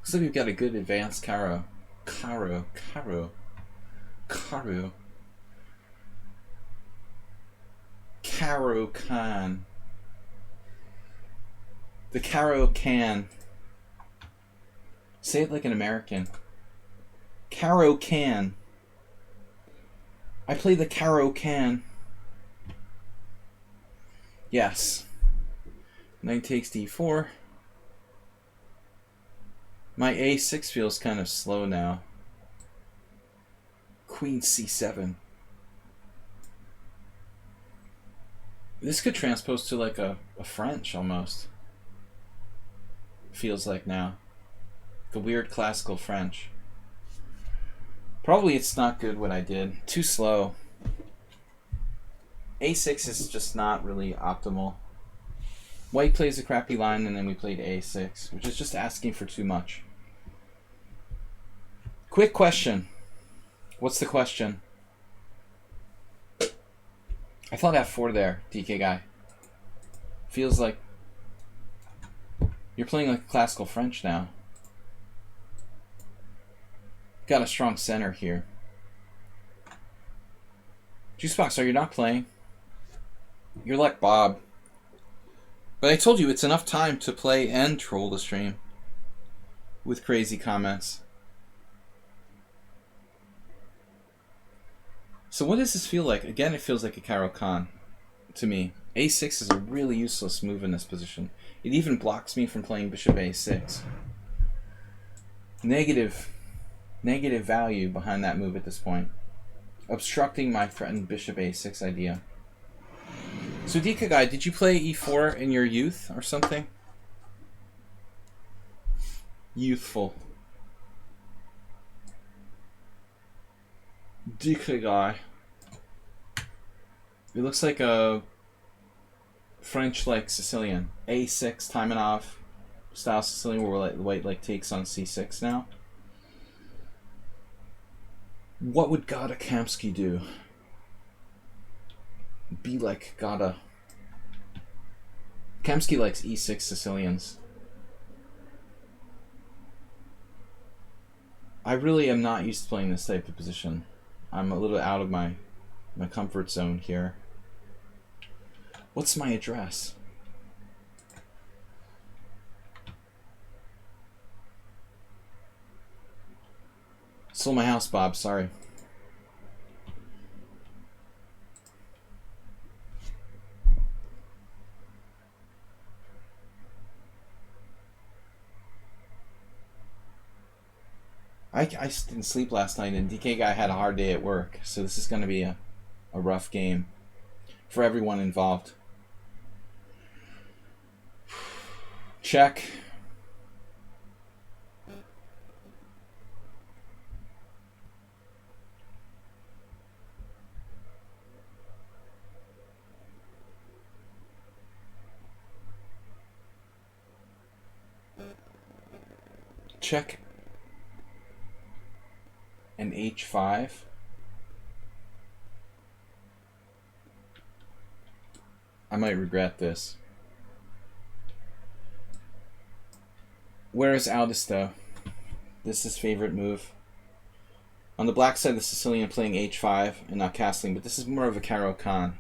Looks like we've got a good advanced Caro. Caro-Kann. The Caro-Kann. Say it like an American. Caro-Kann. I play the Caro-Kann. Yes. Knight takes d4. My a6 feels kind of slow now. Queen c7. This could transpose to like a French almost. Feels like now. The weird classical French. Probably it's not good what I did. Too slow. a6 is just not really optimal. White plays a crappy line and then we played a6, which is just asking for too much. Quick question. What's the question? I thought f4 there, DK guy. Feels like you're playing like classical French now. Got a strong center here. Juicebox, are you not playing? You're like Bob. But I told you it's enough time to play and troll the stream with crazy comments. So what does this feel like? Again, it feels like a Caro-Kann to me. A6 is a really useless move in this position. It even blocks me from playing bishop A6. Negative value behind that move at this point. Obstructing my threatened bishop A6 idea. So Dika Guy, did you play E4 in your youth or something? Youthful. Dika Guy. It looks like a French like Sicilian. A6 Taimanov style Sicilian where white like takes on C6 now. What would Gada Kamsky do? Be like Gada. Kamsky likes E6 Sicilians. I really am not used to playing this type of position. I'm a little out of my comfort zone here. What's my address? Sold my house, Bob. Sorry. I didn't sleep last night, and DK Guy had a hard day at work, so this is going to be a rough game for everyone involved. Check. Check. And H5. I might regret this. Where is Aldis though? This is his favorite move. On the black side, the Sicilian playing H5 and not castling, but this is more of a Caro-Kann.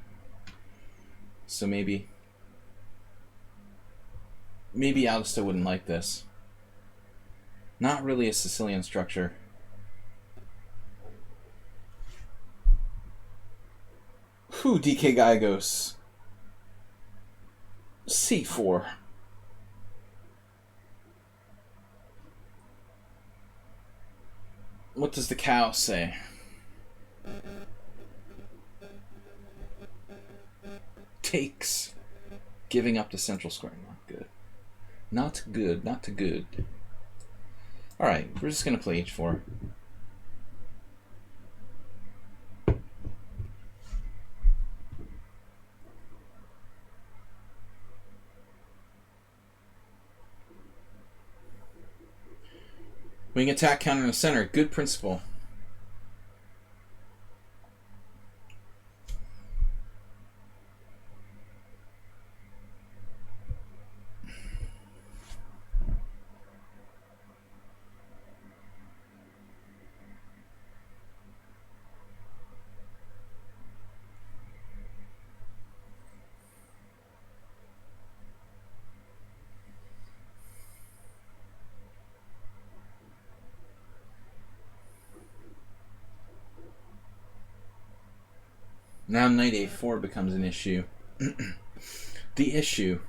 So maybe Aldis wouldn't like this. Not really a Sicilian structure. Whew, DK Guy goes C4. What does the cow say? Takes. Giving up the central square. Not good. Not good. Not too good. Alright, we're just going to play H4. Wing attack, counter in the center. Good principle. Now knight a4 becomes an issue. The issue.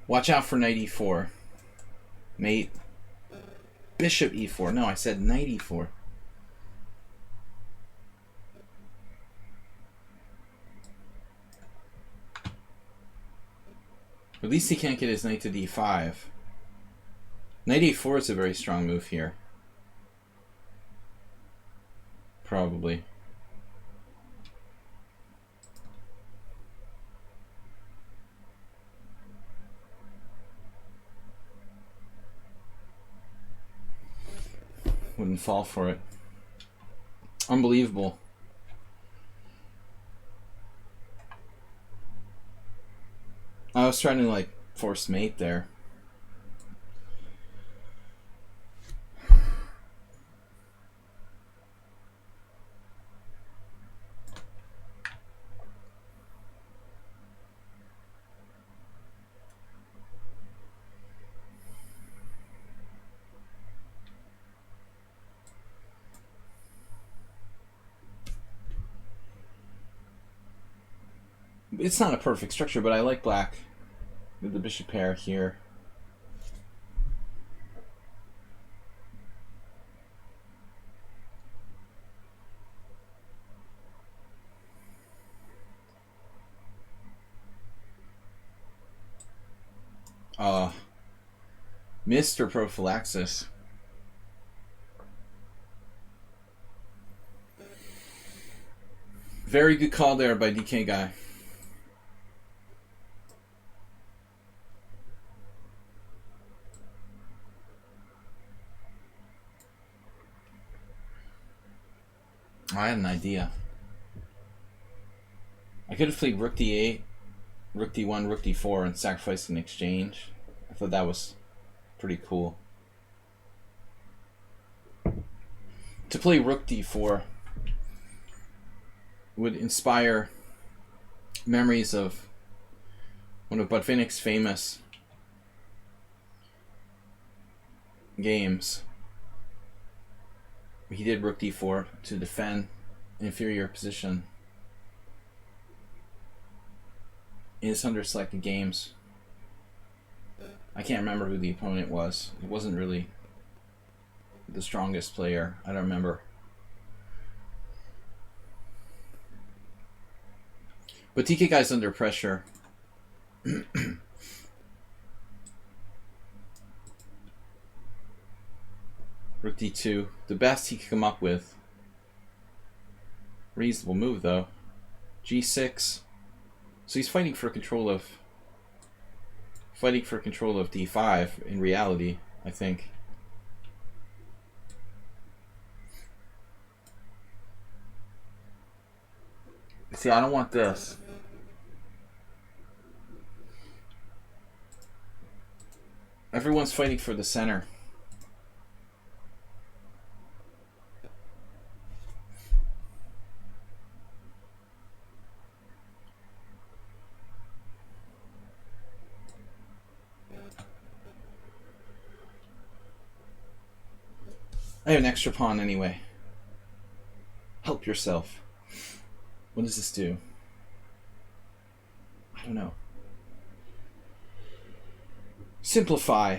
Watch out for knight e4. Mate. Bishop e4. No, I said knight e4. At least he can't get his knight to d5. Knight a4 is a very strong move here. Probably. Wouldn't fall for it. Unbelievable. I was trying to like Forced mate there. It's not a perfect structure, but I like black with the bishop pair here. Mr. Prophylaxis. Very good call there by DK Guy. I had an idea. I could have played Rook D8, Rook D1, Rook D4, and sacrificed an exchange. I thought that was pretty cool. To play Rook D4 would inspire memories of one of Botvinnik's famous games. He did Rook D4 to defend an inferior position in his under-selected games. I can't remember who the opponent was. It wasn't really the strongest player. I don't remember. But TK Guy's under pressure. Rook D2. The best he could come up with. Reasonable move, though. G6. So he's fighting for control of D5 in reality, I think. See, I don't want this. Everyone's fighting for the center. I have an extra pawn anyway. Help yourself. What does this do? I don't know. Simplify.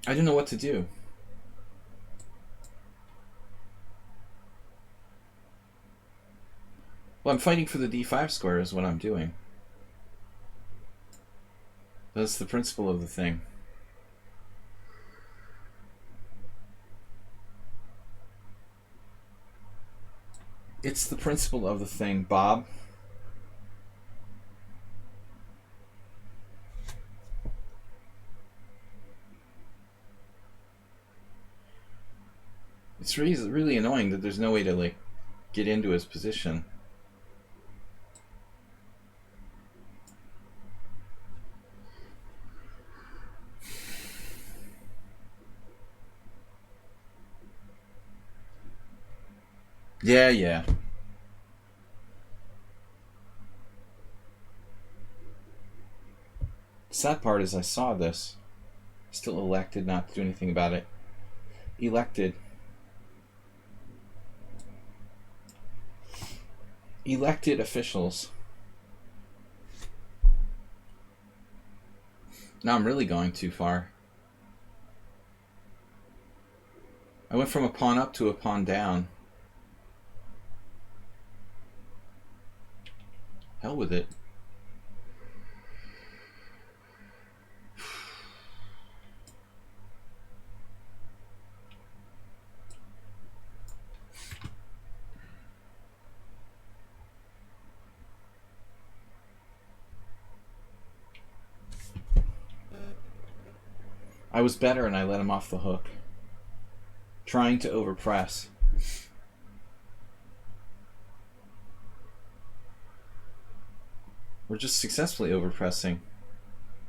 I don't know what to do. Well, I'm fighting for the D5 square is what I'm doing. That's the principle of the thing. It's the principle of the thing, Bob. It's really annoying that there's no way to like get into his position. Yeah. The sad part is I saw this. Still elected not to do anything about it. Elected officials. Now I'm really going too far. I went from a pawn up to a pawn down. Hell with it. I was better and I let him off the hook. Trying to overpress. We're just successfully overpressing.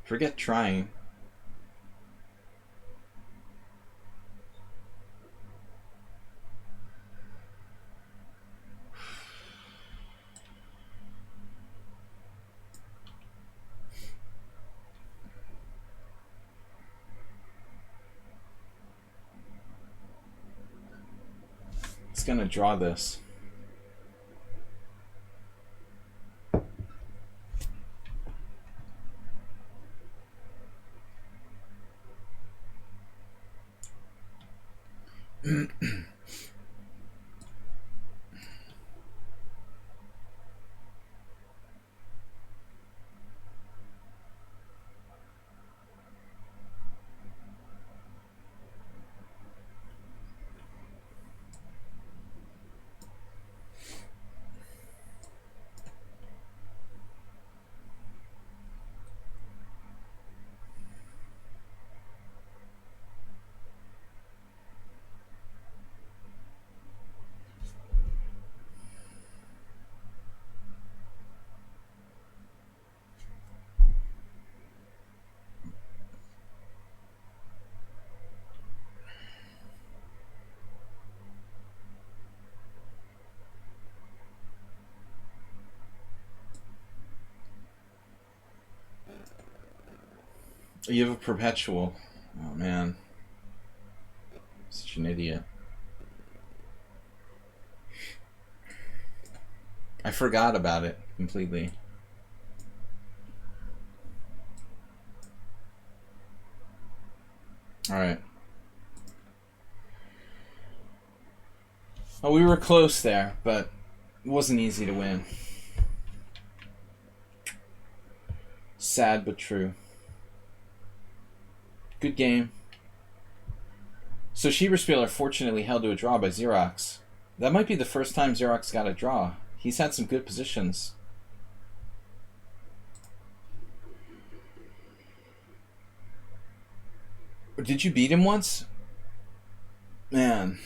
Forget trying. It's gonna draw this. You have a perpetual. Oh man. Such an idiot. I forgot about it completely. Alright. Oh, we were close there, but it wasn't easy to win. Sad but true. Good game. So Schieberspieler fortunately held to a draw by Xerox. That might be the first time Xerox got a draw. He's had some good positions. Did you beat him once? Man.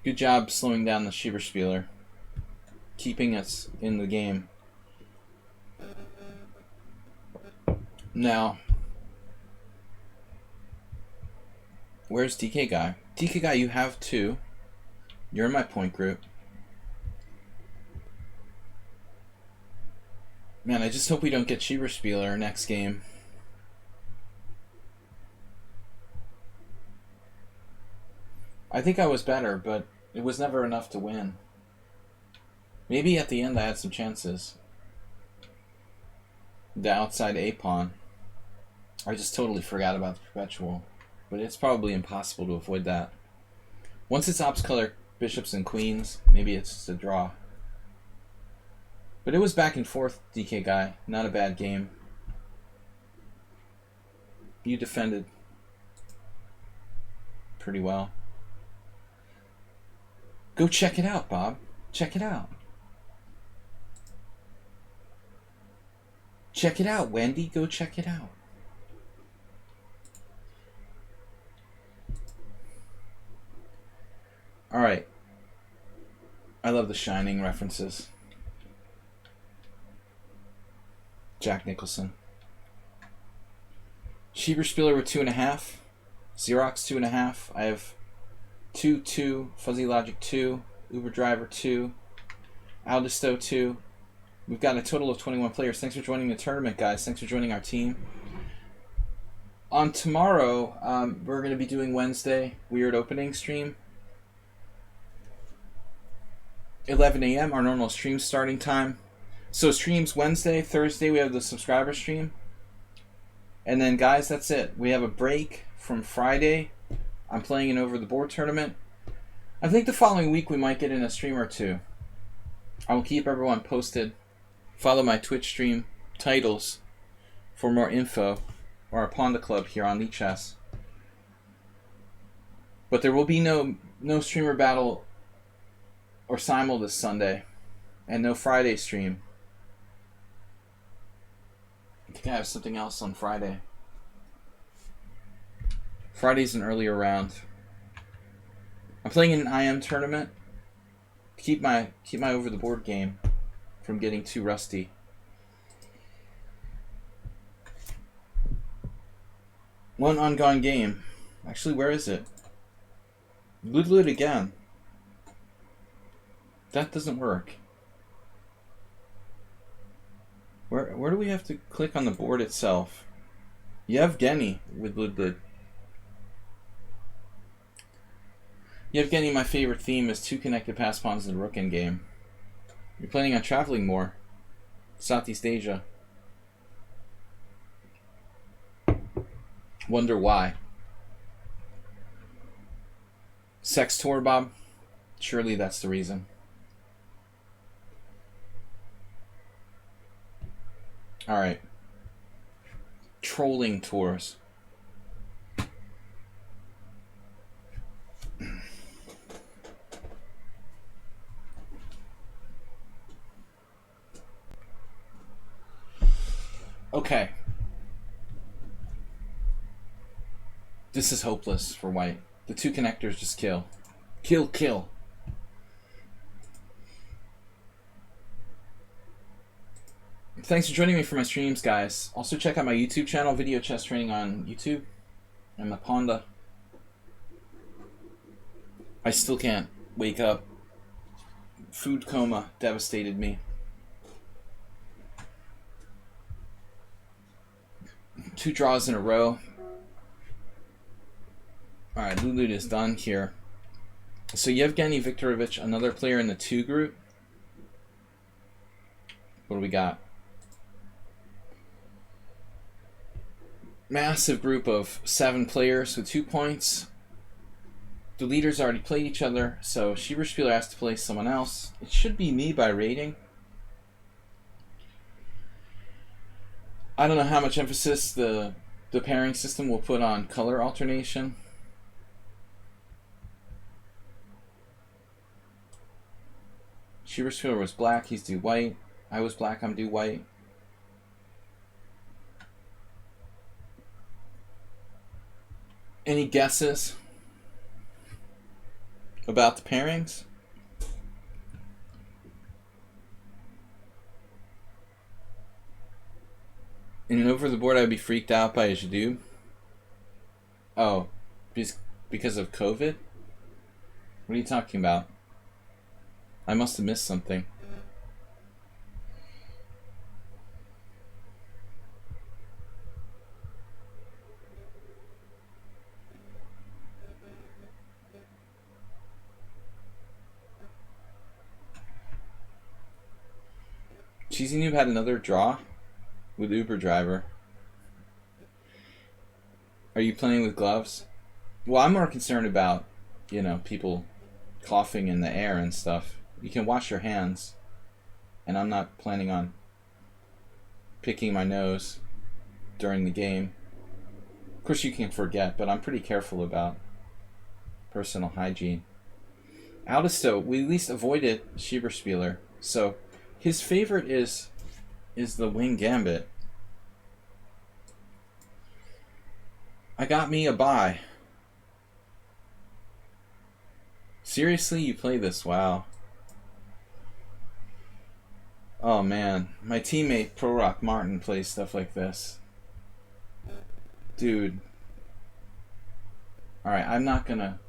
Good job slowing down the Schieberspieler. Keeping us in the game. Now, where's DK Guy? DK Guy, you have 2. You're in my point group. Man, I just hope we don't get Schieberspieler next game. I think I was better, but it was never enough to win. Maybe at the end I had some chances. The outside A-pawn. I just totally forgot about the perpetual. But it's probably impossible to avoid that. Once it's ops color bishops and queens, maybe it's just a draw. But it was back and forth, DK Guy. Not a bad game. You defended pretty well. Go check it out, Bob. Check it out. Check it out, Wendy. Go check it out. Alright. I love the Shining references. Jack Nicholson. Schieberspieler with 2.5. Xerox 2.5. I have 2, 2, Fuzzy Logic 2, Uber Driver 2, Aldisto 2. We've got a total of 21 players. Thanks for joining the tournament, guys. Thanks for joining our team. On tomorrow, we're going to be doing Wednesday Weird Opening stream. 11 a.m. our normal stream starting time. So streams Wednesday, Thursday we have the subscriber stream. And then guys, that's it. We have a break from Friday. I'm playing an over the board tournament. I think the following week we might get in a stream or 2. I will keep everyone posted. Follow my Twitch stream titles for more info, or our Pawnda Club here on lichess. But there will be no streamer battle or simul this Sunday, and no Friday stream. I think I have something else on Friday. Friday's an earlier round. I'm playing in an IM tournament. Keep my over the board game from getting too rusty. One ongoing game. Actually, where is it? Lud again. That doesn't work. Where do we have to click on the board itself? Yevgeny with Lud. Yevgeny, my favorite theme is 2 connected pass pawns in the rook endgame. You're planning on traveling more. Southeast Asia. Wonder why. Sex tour, Bob? Surely that's the reason. Alright. Trolling tours. Okay. This is hopeless for white. The 2 connectors just kill. Kill, kill. Thanks for joining me for my streams, guys. Also check out my YouTube channel, Video Chess Training on YouTube. And my Pawnda. I still can't wake up. Food coma devastated me. 2 draws in a row. Alright, Lulu is done here. So Yevgeny Viktorovich, another player in the 2 group. What do we got? Massive group of 7 players with 2 points. The leaders already played each other, so Schieberspieler has to play someone else. It should be me by rating. I don't know how much emphasis the pairing system will put on color alternation. Schieberspieler was black, he's due white. I was black, I'm due white. Any guesses about the pairings? In an over the board, I'd be freaked out by a Jadoo. Oh, because of COVID? What are you talking about? I must have missed something. Cheesy Noob had another draw with Uber driver. Are you playing with gloves? Well, I'm more concerned about, you know, people coughing in the air and stuff. You can wash your hands, and I'm not planning on picking my nose during the game. Of course, you can forget, but I'm pretty careful about personal hygiene. Aldisto, we at least avoided Schieberspieler, so his favorite is the wing gambit. I got me a bye. Seriously, you play this? Wow. Oh man, my teammate Pro Rock Martin plays stuff like this. Dude. Alright, I'm not gonna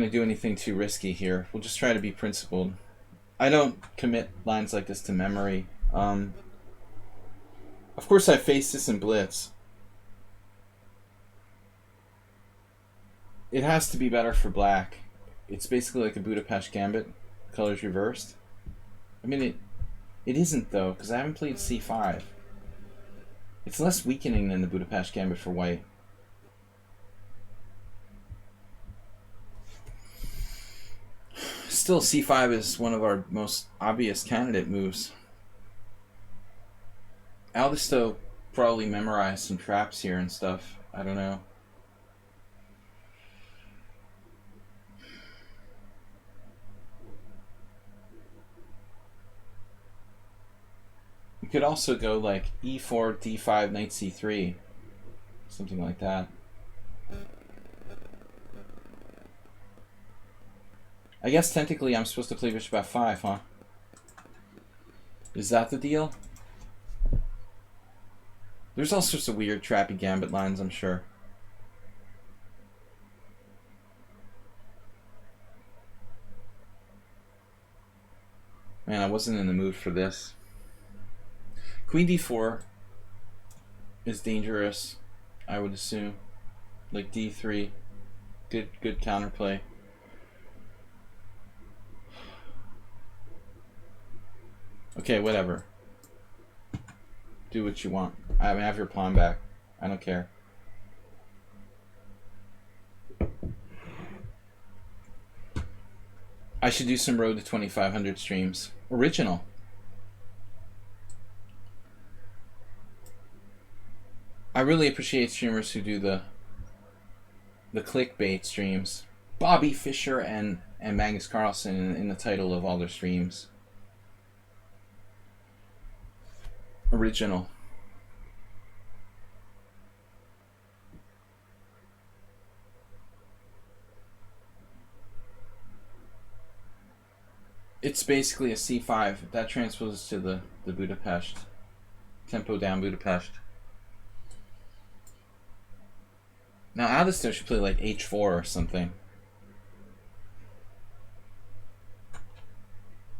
do anything too risky here. We'll just try to be principled. I don't commit lines like this to memory. Of course I faced this in Blitz. It has to be better for black. It's basically like a Budapest Gambit. Colors reversed. I mean, it isn't though, because I haven't played c5. It's less weakening than the Budapest Gambit for white. Still, c5 is one of our most obvious candidate moves. Aldisto probably memorized some traps here and stuff. I don't know. You could also go like e4, d5, knight c3. Something like that. I guess technically I'm supposed to play bishop f5, huh? Is that the deal? There's all sorts of weird, trappy gambit lines, I'm sure. Man, I wasn't in the mood for this. Queen d4 is dangerous, I would assume. Like d3, good counterplay. Okay, whatever. Do what you want. I have your pawn back. I don't care. I should do some Road to 2500 streams. Original. I really appreciate streamers who do the clickbait streams. Bobby Fischer and Magnus Carlsen in the title of all their streams. Original. It's basically a c5. That transposes to the Budapest. Tempo down Budapest. Now Alistair should play like h4 or something.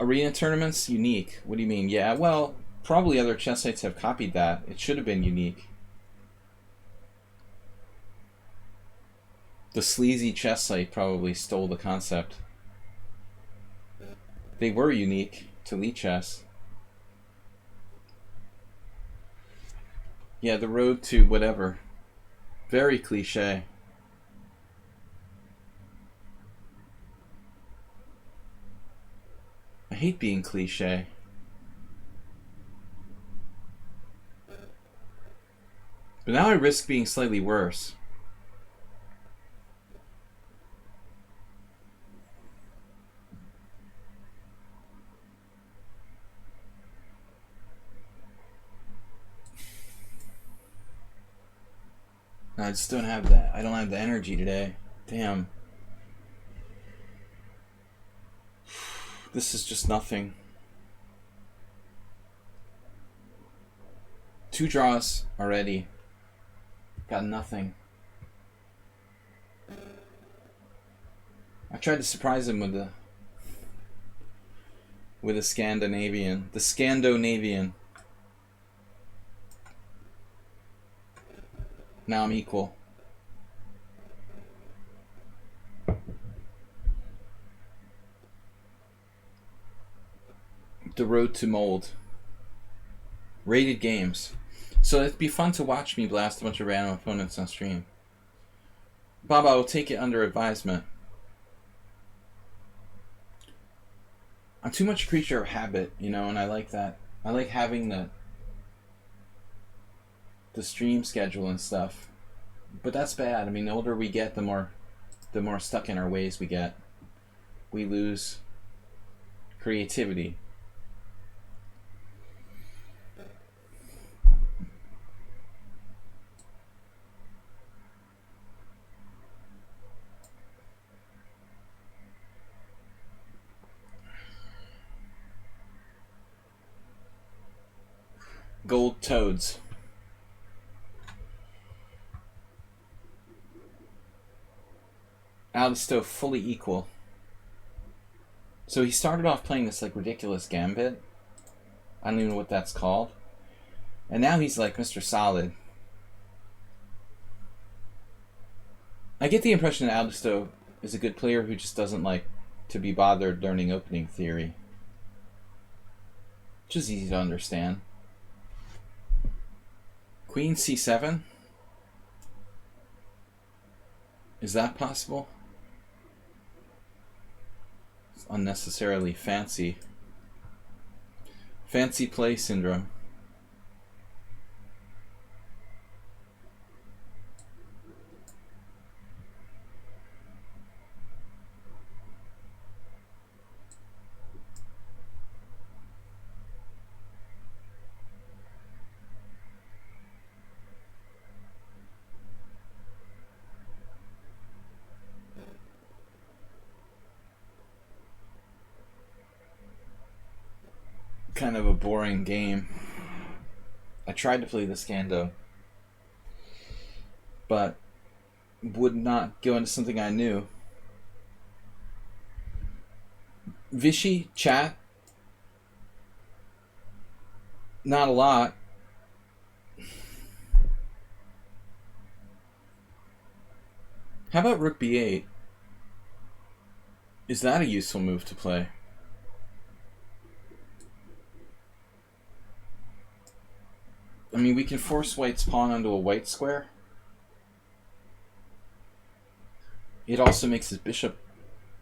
Arena tournaments? Unique. What do you mean? Yeah, well, probably other chess sites have copied that. It should have been unique. The sleazy chess site probably stole the concept. They were unique to lichess. Yeah, the road to whatever. Very cliche. I hate being cliche. But now I risk being slightly worse. I just don't have that. I don't have the energy today. Damn. This is just nothing. 2 draws already. Got nothing. I tried to surprise him with a Scandinavian. The Scandinavian. Now I'm equal. The road to mold. Rated games. So it'd be fun to watch me blast a bunch of random opponents on stream. Bob, I will take it under advisement. I'm too much a creature of habit, you know, and I like that. I like having the stream schedule and stuff. But that's bad. I mean, the older we get, the more stuck in our ways we get. We lose creativity. Gold toads. Alisto fully equal. So he started off playing this like ridiculous gambit. I don't even know what that's called. And now he's like Mr. Solid. I get the impression that Alisto is a good player who just doesn't like to be bothered learning opening theory. Which is easy to understand. Queen c7? Is that possible? It's unnecessarily fancy. Fancy play syndrome. Kind of a boring game. I tried to play the Scando. but would not go into something I knew. Vichy, chat, not a lot. How about rook b8? Is that a useful move to play? I mean, we can force white's pawn onto a white square. It also makes his bishop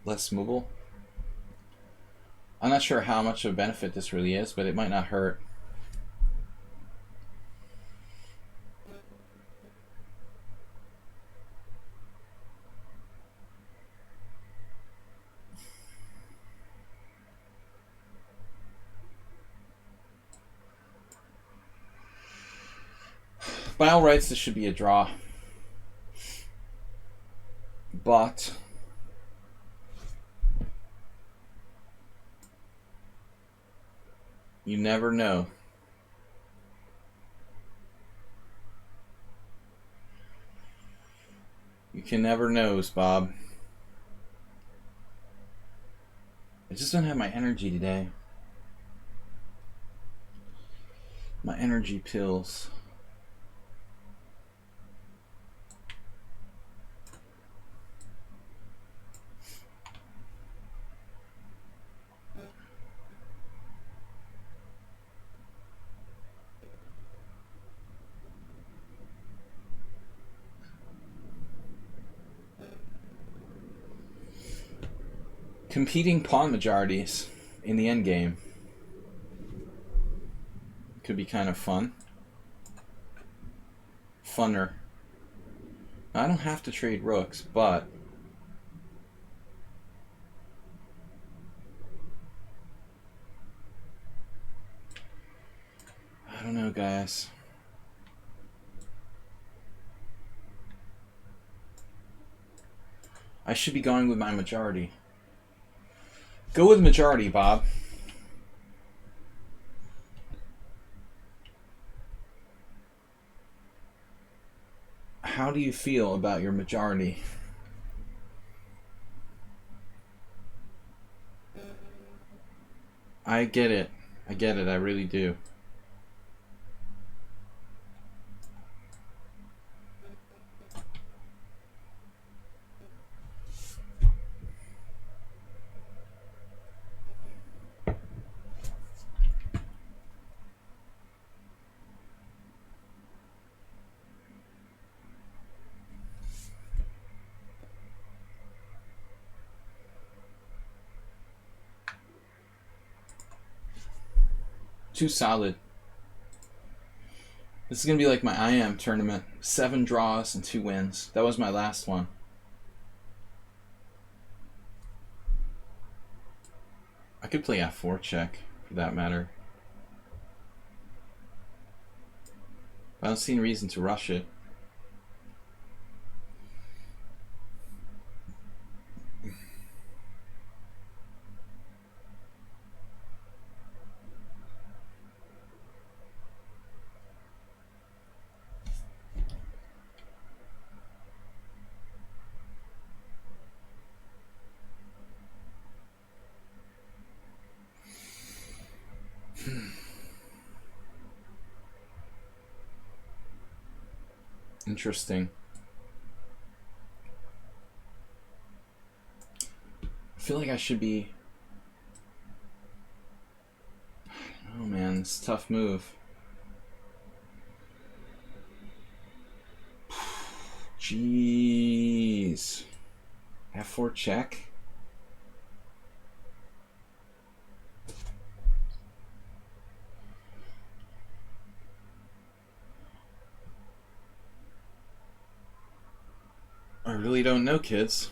less movable. I'm not sure how much of a benefit this really is, but it might not hurt. By all rights, this should be a draw. But you never know. You can never know, Bob. I just don't have my energy today. My energy pills. Competing pawn majorities in the endgame could be kind of fun. Funner. I don't have to trade rooks, but I don't know, guys. I should be going with my majority. Go with majority, Bob. How do you feel about your majority? I get it. I get it. I really do. Too solid. This is going to be like my IM tournament. 7 draws and 2 wins. That was my last one. I could play f4 check, for that matter. I don't see any reason to rush it. Interesting. I feel like I should be... Oh man, it's a tough move. Jeez. F4 check. I really don't know, kids.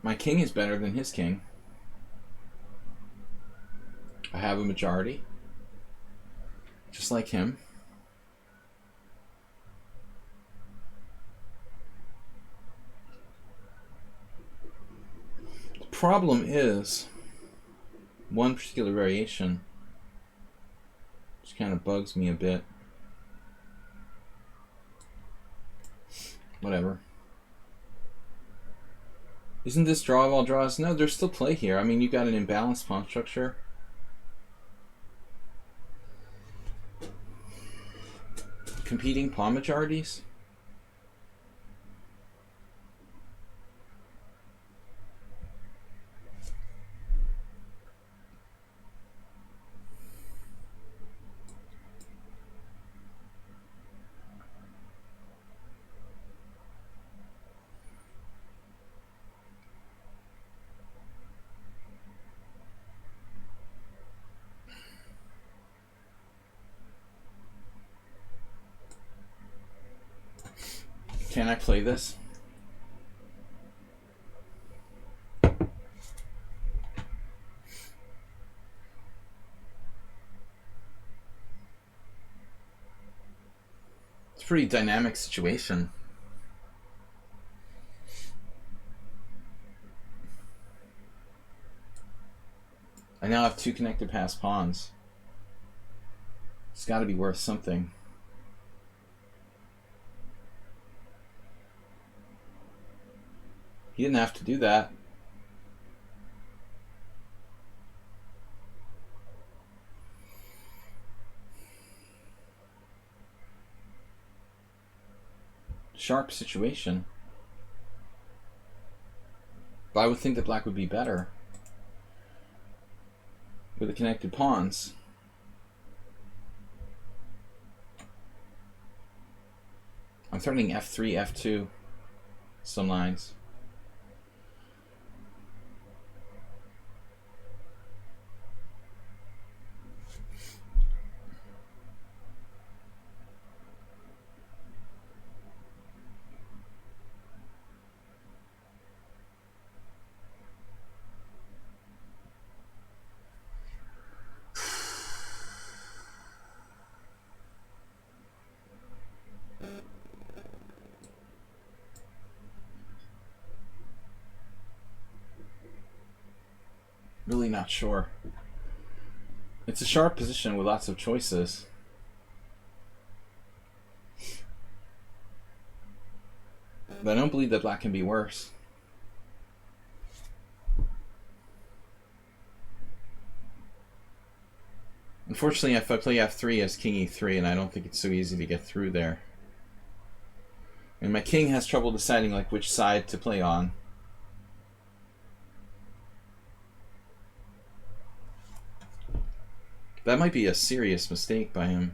My king is better than his king. I have a majority, just like him. The problem is one particular variation, which kind of bugs me a bit. Whatever. Isn't this draw of all draws? No, there's still play here. I mean, you got an imbalanced pawn structure. Competing pawn majorities. Can I play this? It's a pretty dynamic situation. I now have 2 connected passed pawns. It's got to be worth something. He didn't have to do that. Sharp situation. But I would think that black would be better with the connected pawns. I'm threatening f3, f2, some lines. Really not sure. It's a sharp position with lots of choices. But I don't believe that black can be worse. Unfortunately, if I play f3 as king e3, and I don't think it's so easy to get through there. And my king has trouble deciding like which side to play on. That might be a serious mistake by him.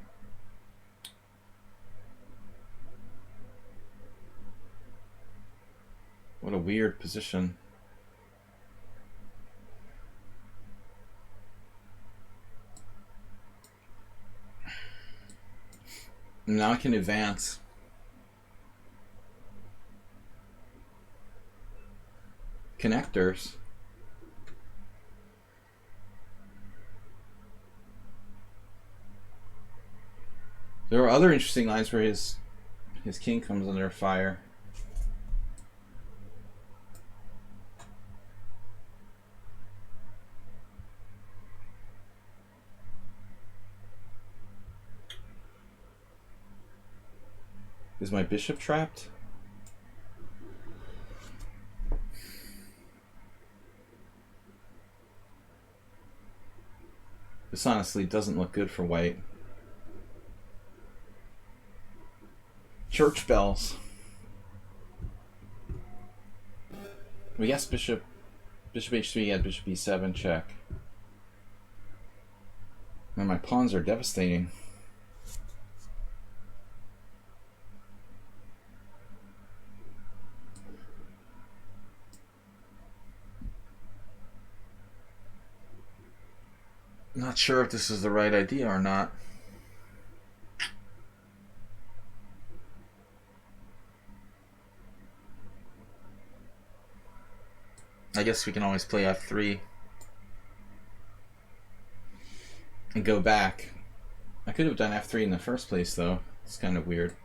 What a weird position. Now I can advance. Connectors. There are other interesting lines where his king comes under fire. Is my bishop trapped? This honestly doesn't look good for white. Church bells. We guess bishop h3 at bishop e7 check. And my pawns are devastating. Not sure if this is the right idea or not. I guess we can always play f3 and go back. I could have done f3 in the first place though. It's kind of weird.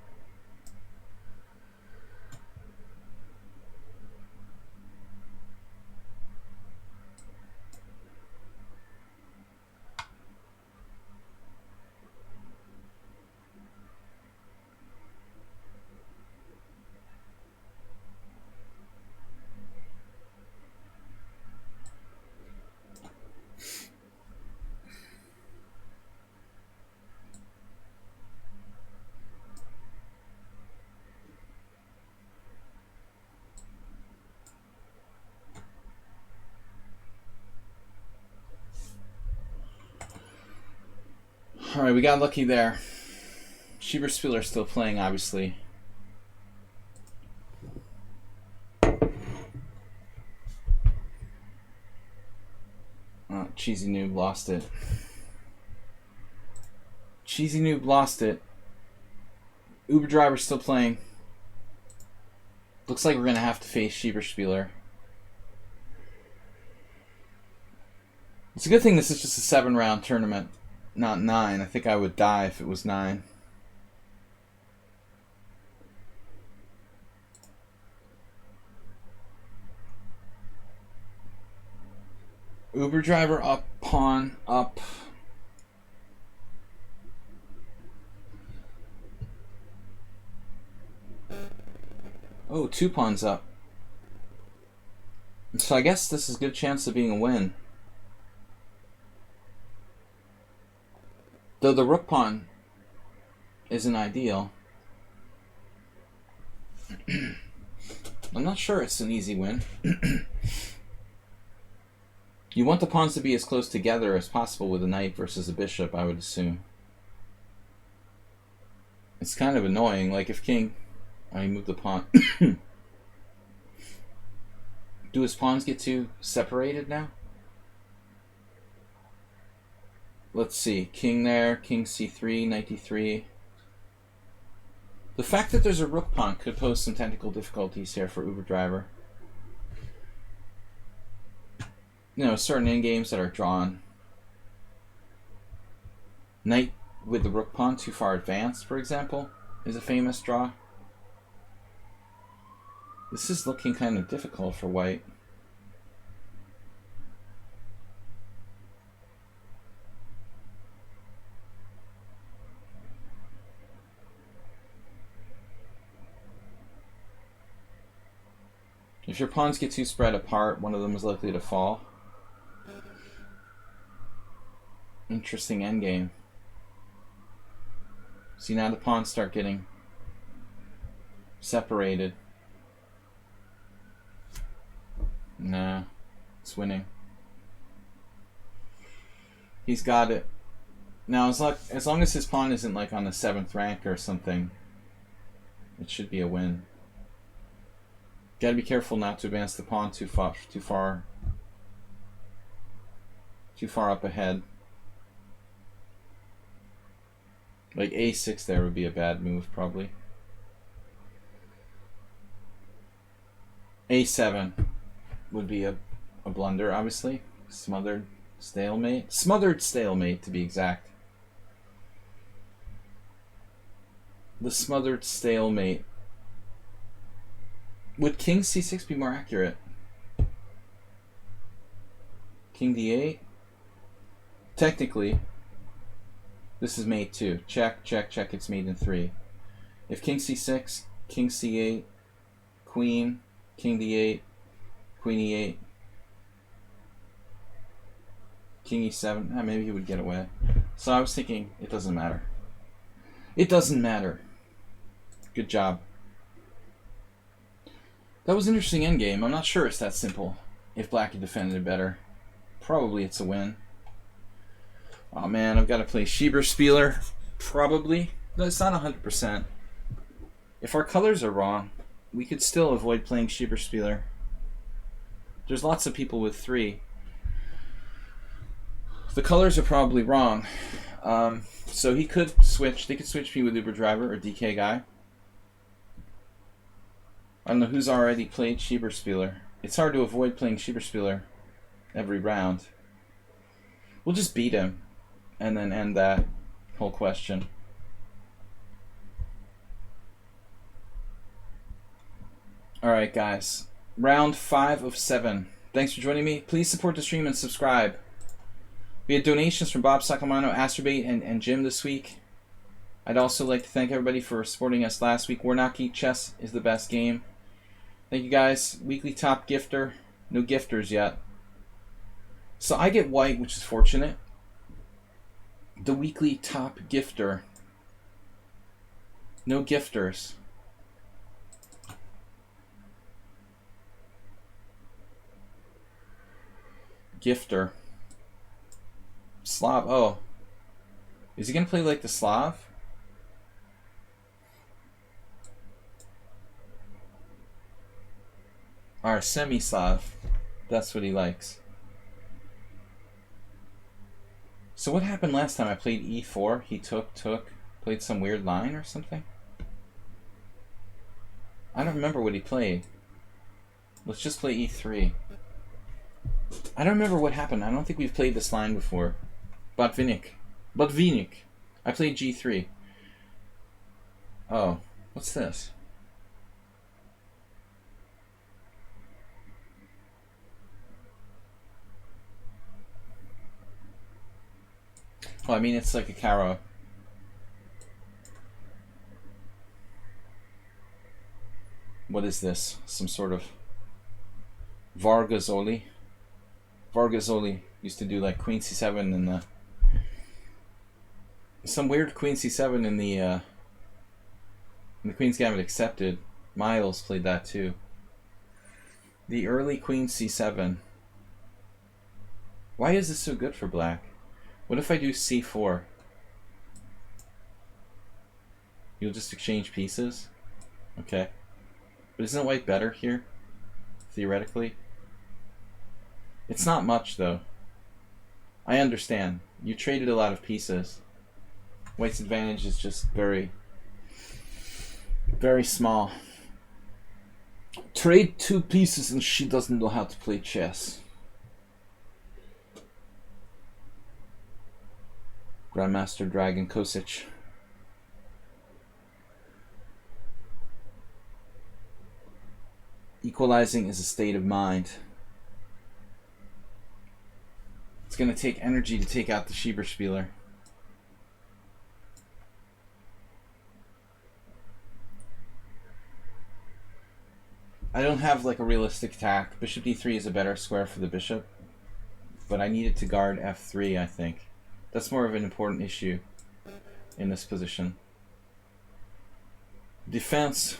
Alright, we got lucky there. Schieber-Spieler still playing, obviously. Oh, Cheesy Noob lost it. Cheesy Noob lost it. Uber Driver's still playing. Looks like we're going to have to face Schieber-Spieler. It's a good thing this is just a 7-round tournament, not 9. I think I would die if it was 9. Uber Driver up, pawn up. Oh, 2 pawns up. So I guess this is a good chance of being a win. Though the rook pawn isn't ideal. I'm not sure it's an easy win. You want the pawns to be as close together as possible with a knight versus a bishop, I would assume. It's kind of annoying, like if king... I move the pawn. Do his pawns get too separated now? Let's see. King there, king c3, knight d3. The fact that there's a rook pawn could pose some technical difficulties here for Uber Driver. You know, certain endgames that are drawn. Knight with the rook pawn too far advanced, for example, is a famous draw. This is looking kind of difficult for white. If your pawns get too spread apart, one of them is likely to fall. Interesting endgame. See, now the pawns start getting separated. Nah, it's winning. He's got it. Now, as long as his pawn isn't like on the 7th rank or something, it should be a win. Gotta be careful not to advance the pawn too far up ahead. Like a6 there would be a bad move, probably. a7 would be a blunder, obviously. Smothered stalemate. Smothered stalemate, to be exact. The smothered stalemate. Would king c6 be more accurate? King d8? Technically, this is mate 2. Check, check, check, it's mate in 3. If king c6, king c8, queen, king d8, queen e8, king e7, maybe he would get away. So I was thinking, it doesn't matter. It doesn't matter. Good job. That was an interesting endgame. I'm not sure it's that simple. If black had defended it better. Probably it's a win. Oh man, I've got to play Schieber-Spieler. Probably. No, it's not 100%. If our colors are wrong, we could still avoid playing Schieber-Spieler. There's lots of people with 3. The colors are probably wrong. So he could switch. They could switch me with Uber Driver or DK Guy. I don't know who's already played Schieber-Spieler. It's hard to avoid playing Schieber-Spieler every round. We'll just beat him and then end that whole question. Alright guys, round 5 of 7. Thanks for joining me. Please support the stream and subscribe. We had donations from Bob Sacamano, Astrobait, and Jim this week. I'd also like to thank everybody for supporting us last week. Warnocky Chess is the best game. Thank you guys. Weekly top gifter. No gifters yet. So I get white, which is fortunate. The weekly top gifter. No gifters. Gifter. Slav. Oh. Is he going to play like the Slav? Or semi-Slav. That's what he likes. So what happened last time I played e4? He took, played some weird line or something? I don't remember what he played. Let's just play e3. I don't remember what happened. I don't think we've played this line before. Botvinnik. I played g3. Oh, what's this? Well, I mean, it's like a Caro. What is this? Some sort of Vargasoli? Vargasoli used to do like Queen c7 and the... Some weird Queen c7 in the Queen's Gambit Accepted. Miles played that too. The early Queen c7. Why is this so good for black? What if I do c4? You'll just exchange pieces? Okay. But isn't white better here? Theoretically? It's not much though. I understand. You traded a lot of pieces. White's advantage is just very, very small. Trade 2 pieces and she doesn't know how to play chess. Grandmaster Dragon Kosic. Equalizing is a state of mind. It's going to take energy to take out the Schieberspieler. I don't have like a realistic attack. Bishop d3 is a better square for the bishop. But I need it to guard f3, I think. That's more of an important issue in this position. Defense.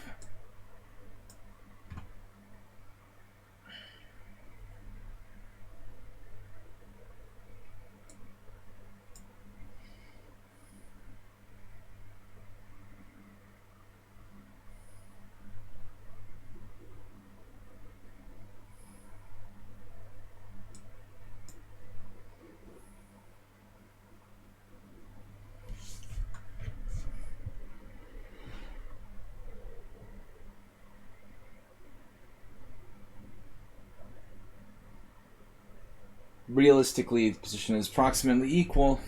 Realistically, the position is approximately equal.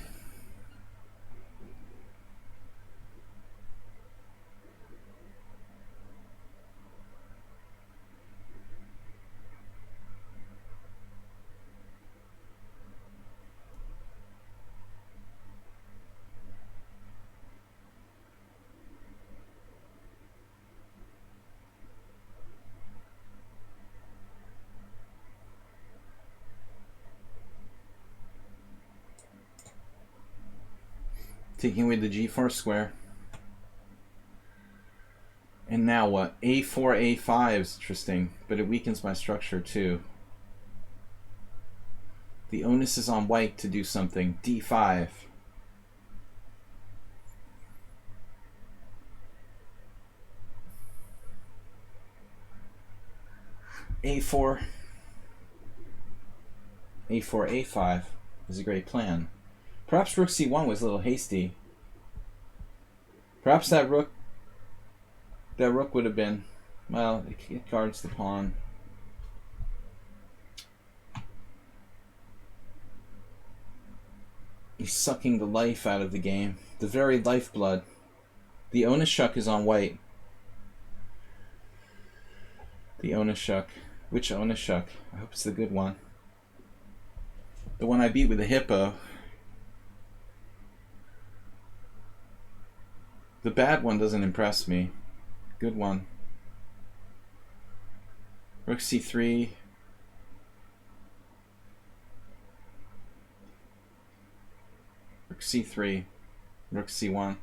Taking away the g4 square. And now what? a4, a5 is interesting, but it weakens my structure too. The onus is on white to do something. d5. a4. a4, a5 is a great plan. Perhaps rook c1 was a little hasty. Perhaps that rook would have been, well, it guards the pawn. He's sucking the life out of the game. The very lifeblood. The onus shuck is on white. The onus shuck. Which onus shuck? I hope it's the good one. The one I beat with a hippo. The bad one doesn't impress me. Good one. Rook c3. Rook c3. Rook c1.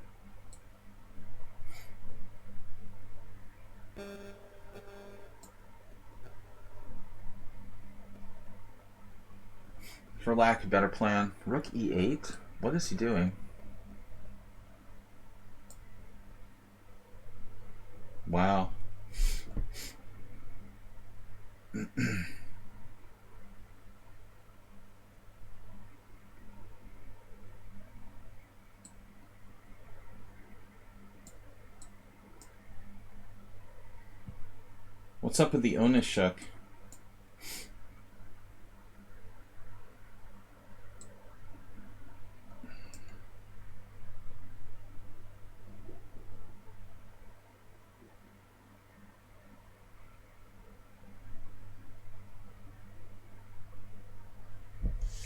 For lack of a better plan, Rook e8? What is he doing? Wow. What's up with the Onishuk?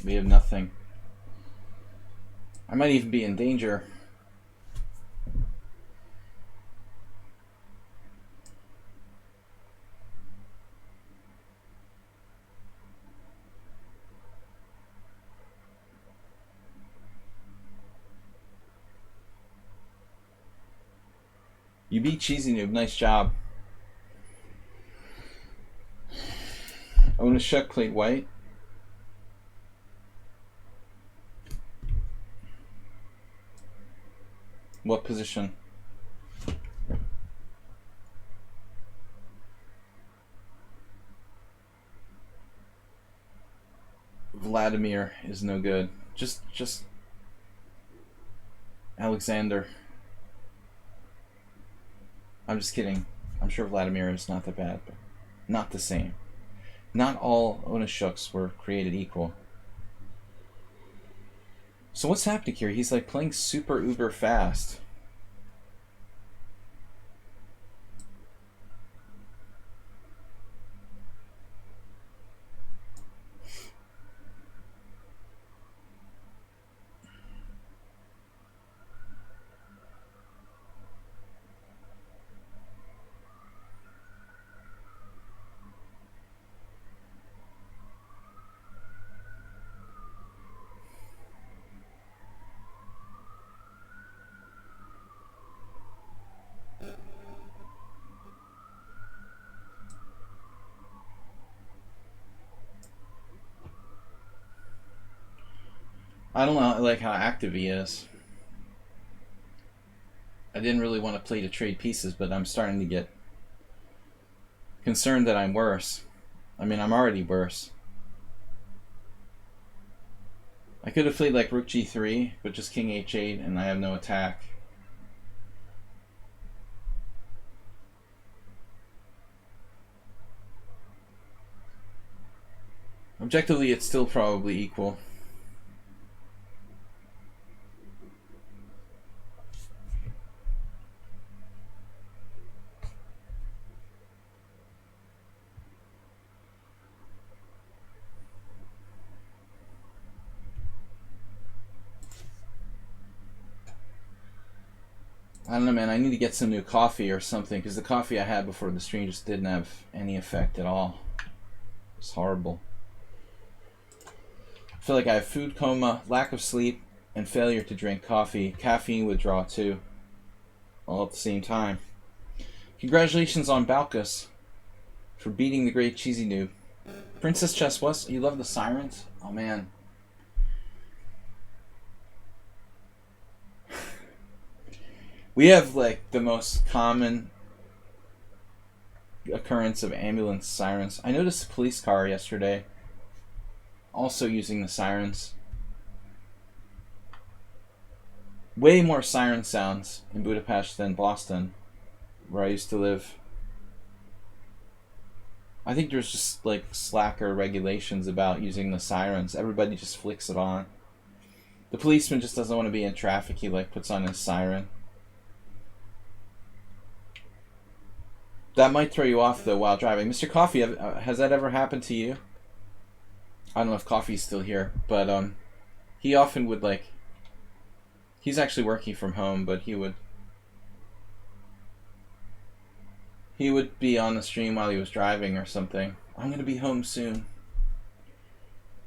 We have nothing. I might even be in danger. You beat Cheesy Noob. Nice job. Onishuk played white. What position? Vladimir is no good. Just Alexander. I'm just kidding. I'm sure Vladimir is not that bad, but not the same. Not all Onishuks were created equal. So what's happening here? He's like playing super uber fast. I don't know, I like how active he is. I didn't really want to play to trade pieces, but I'm starting to get concerned that I'm worse. I mean, I'm already worse. I could have played like Rook G3, but just King H8, and I have no attack. Objectively, it's still probably equal. I don't know, man. I need to get some new coffee or something, because the coffee I had before the stream just didn't have any effect at all. It's horrible. I feel like I have food coma, lack of sleep, and failure to drink coffee. Caffeine withdrawal too, all at the same time. Congratulations on Balkus for beating the great Cheesy Noob. Princess Chess West, you love the sirens? Oh man. We have like the most common occurrence of ambulance sirens. I noticed a police car yesterday also using the sirens. Way more siren sounds in Budapest than Boston, where I used to live. I think there's just like slacker regulations about using the sirens. Everybody just flicks it on. The policeman just doesn't want to be in traffic. He like puts on his siren. That might throw you off though while driving. Mr. Coffee, has that ever happened to you? I don't know if Coffee's still here, but he often would like. He's actually working from home, but he would be on the stream while he was driving or something. I'm gonna be home soon.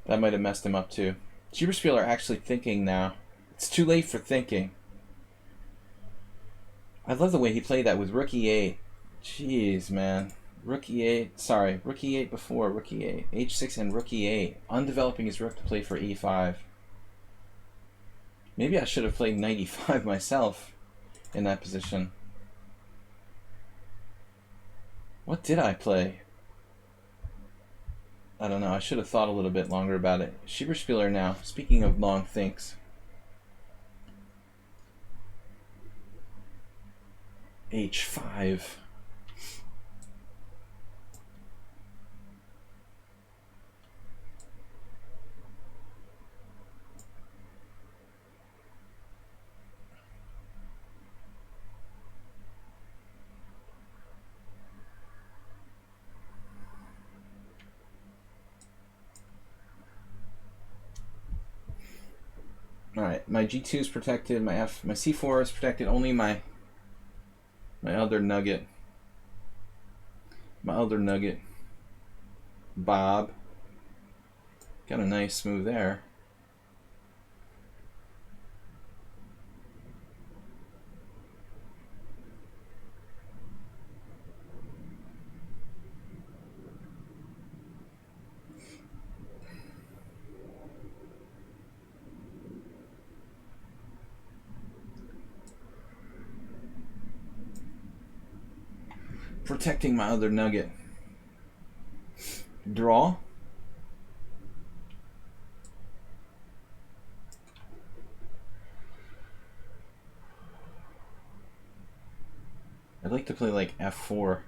That might have messed him up too. Jeepers people are actually thinking now. It's too late for thinking. I love the way he played that with Rook E8. Jeez, man. Rook E8. Sorry, Rook E8 before Rook E8. H6 and Rook E8. Undeveloping his rook to play for E5. Maybe I should have played Knight E5 myself in that position. What did I play? I don't know. I should have thought a little bit longer about it. Schieberspieler now. Speaking of long thinks. H5. Alright, my G2 is protected, my C4 is protected, only my other nugget. My other nugget. Bob. Got a nice move there. Protecting my other nugget. Draw. I'd like to play like F4.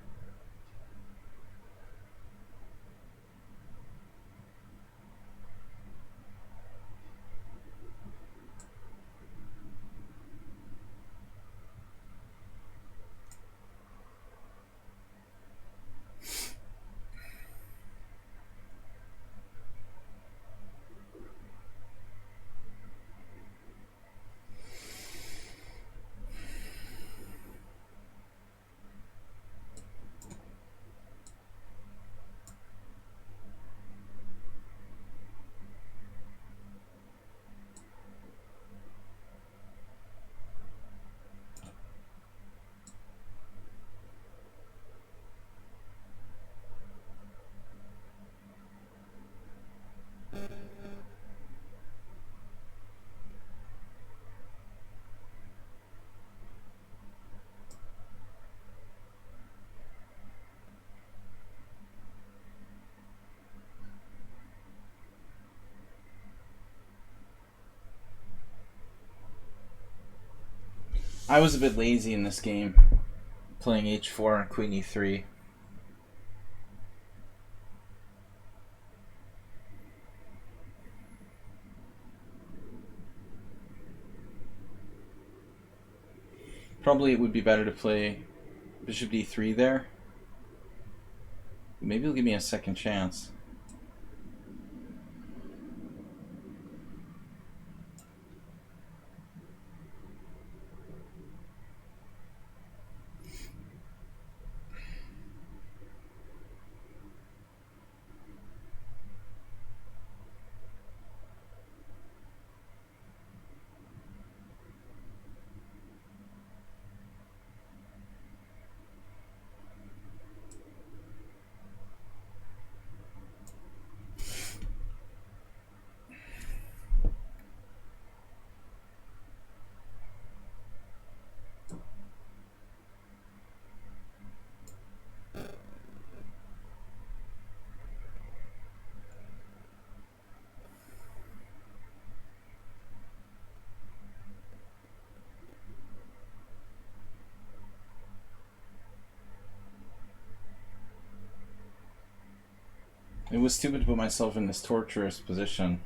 I was a bit lazy in this game, playing H4 and Queen E3. Probably it would be better to play Bishop D3 there. Maybe it'll give me a second chance. It was stupid to put myself in this torturous position.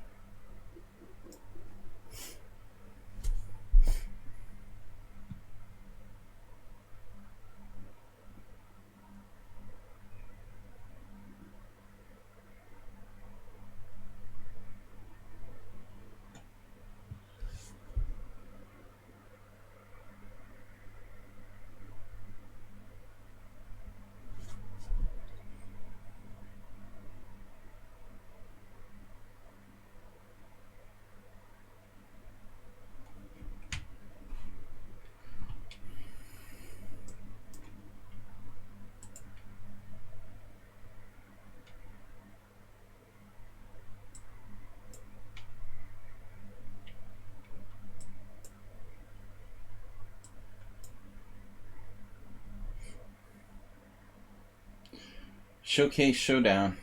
Showcase Showdown.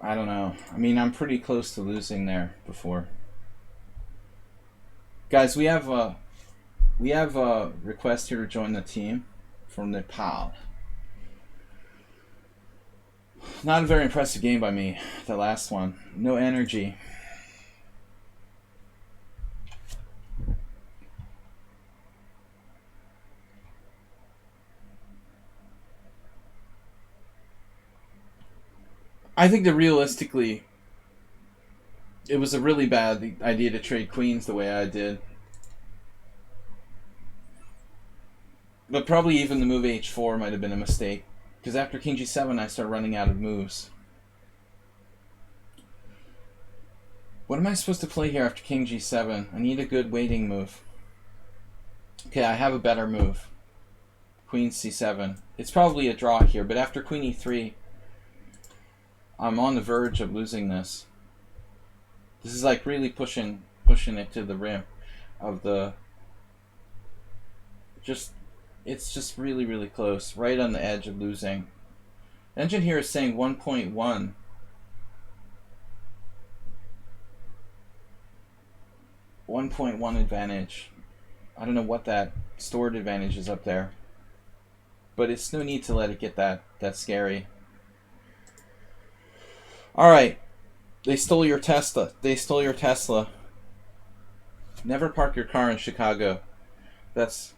I don't know. I mean, I'm pretty close to losing there before. Guys, we have a request here to join the team from Nepal. Not a very impressive game by me, the last one. No energy. I think that realistically, it was a really bad idea to trade queens the way I did. But probably even the move h4 might have been a mistake. Because after king g7, I start running out of moves. What am I supposed to play here after king g7? I need a good waiting move. Okay, I have a better move. Queen c7. It's probably a draw here, but after queen e3, I'm on the verge of losing this. This is like really pushing it to the rim of the... It's just really, really close. Right on the edge of losing. The engine here is saying 1.1. 1.1 advantage. I don't know what that stored advantage is up there. But it's no need to let it get that scary. Alright. They stole your Tesla. They stole your Tesla. Never park your car in Chicago. That's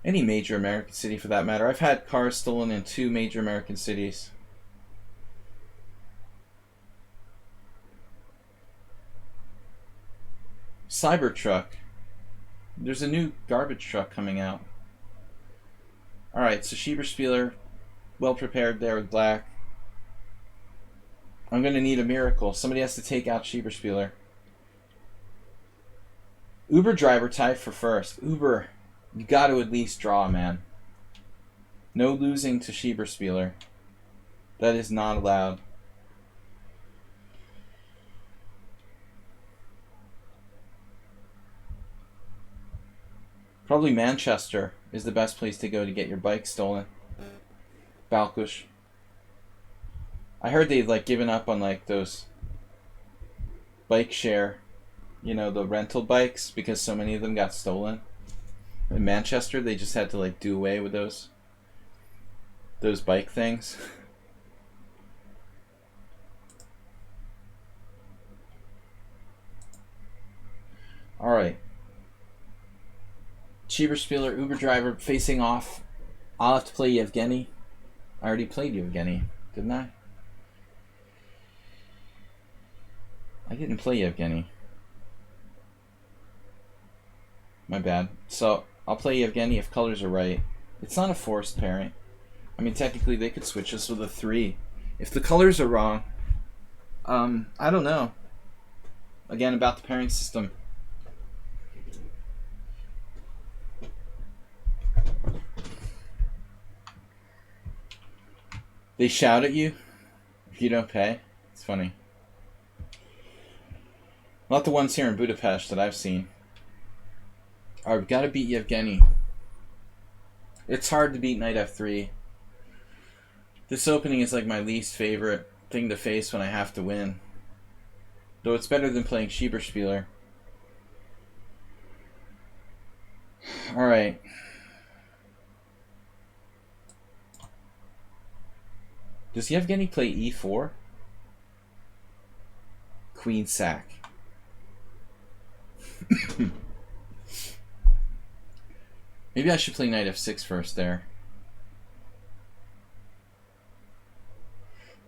any major American city for that matter. I've had cars stolen in 2 major American cities. Cybertruck. There's a new garbage truck coming out. Alright, so Schieberspieler, well prepared there with black. I'm going to need a miracle. Somebody has to take out Schieberspieler. Uber driver tied for first. Uber, you got to at least draw, man. No losing to Schieberspieler. That is not allowed. Probably Manchester is the best place to go to get your bike stolen. Balkush. I heard they've like given up on like those bike share, you know, the rental bikes because so many of them got stolen. In Manchester, they just had to like do away with those bike things. All right. Schieberspieler, Uber driver, facing off. I'll have to play Yevgeny. I already played Yevgeny, didn't I? I didn't play Yevgeny. My bad. So, I'll play Yevgeny if colors are right. It's not a forced pairing. I mean, technically they could switch this with a 3. If the colors are wrong, I don't know. Again, about the pairing system. They shout at you if you don't pay. It's funny. Not the ones here in Budapest that I've seen. Alright, we've got to beat Yevgeny. It's hard to beat knight f3. This opening is like my least favorite thing to face when I have to win. Though it's better than playing Schieberspieler. Alright. Does Yevgeny play e4? Queen sack. Maybe I should play knight f6 first there.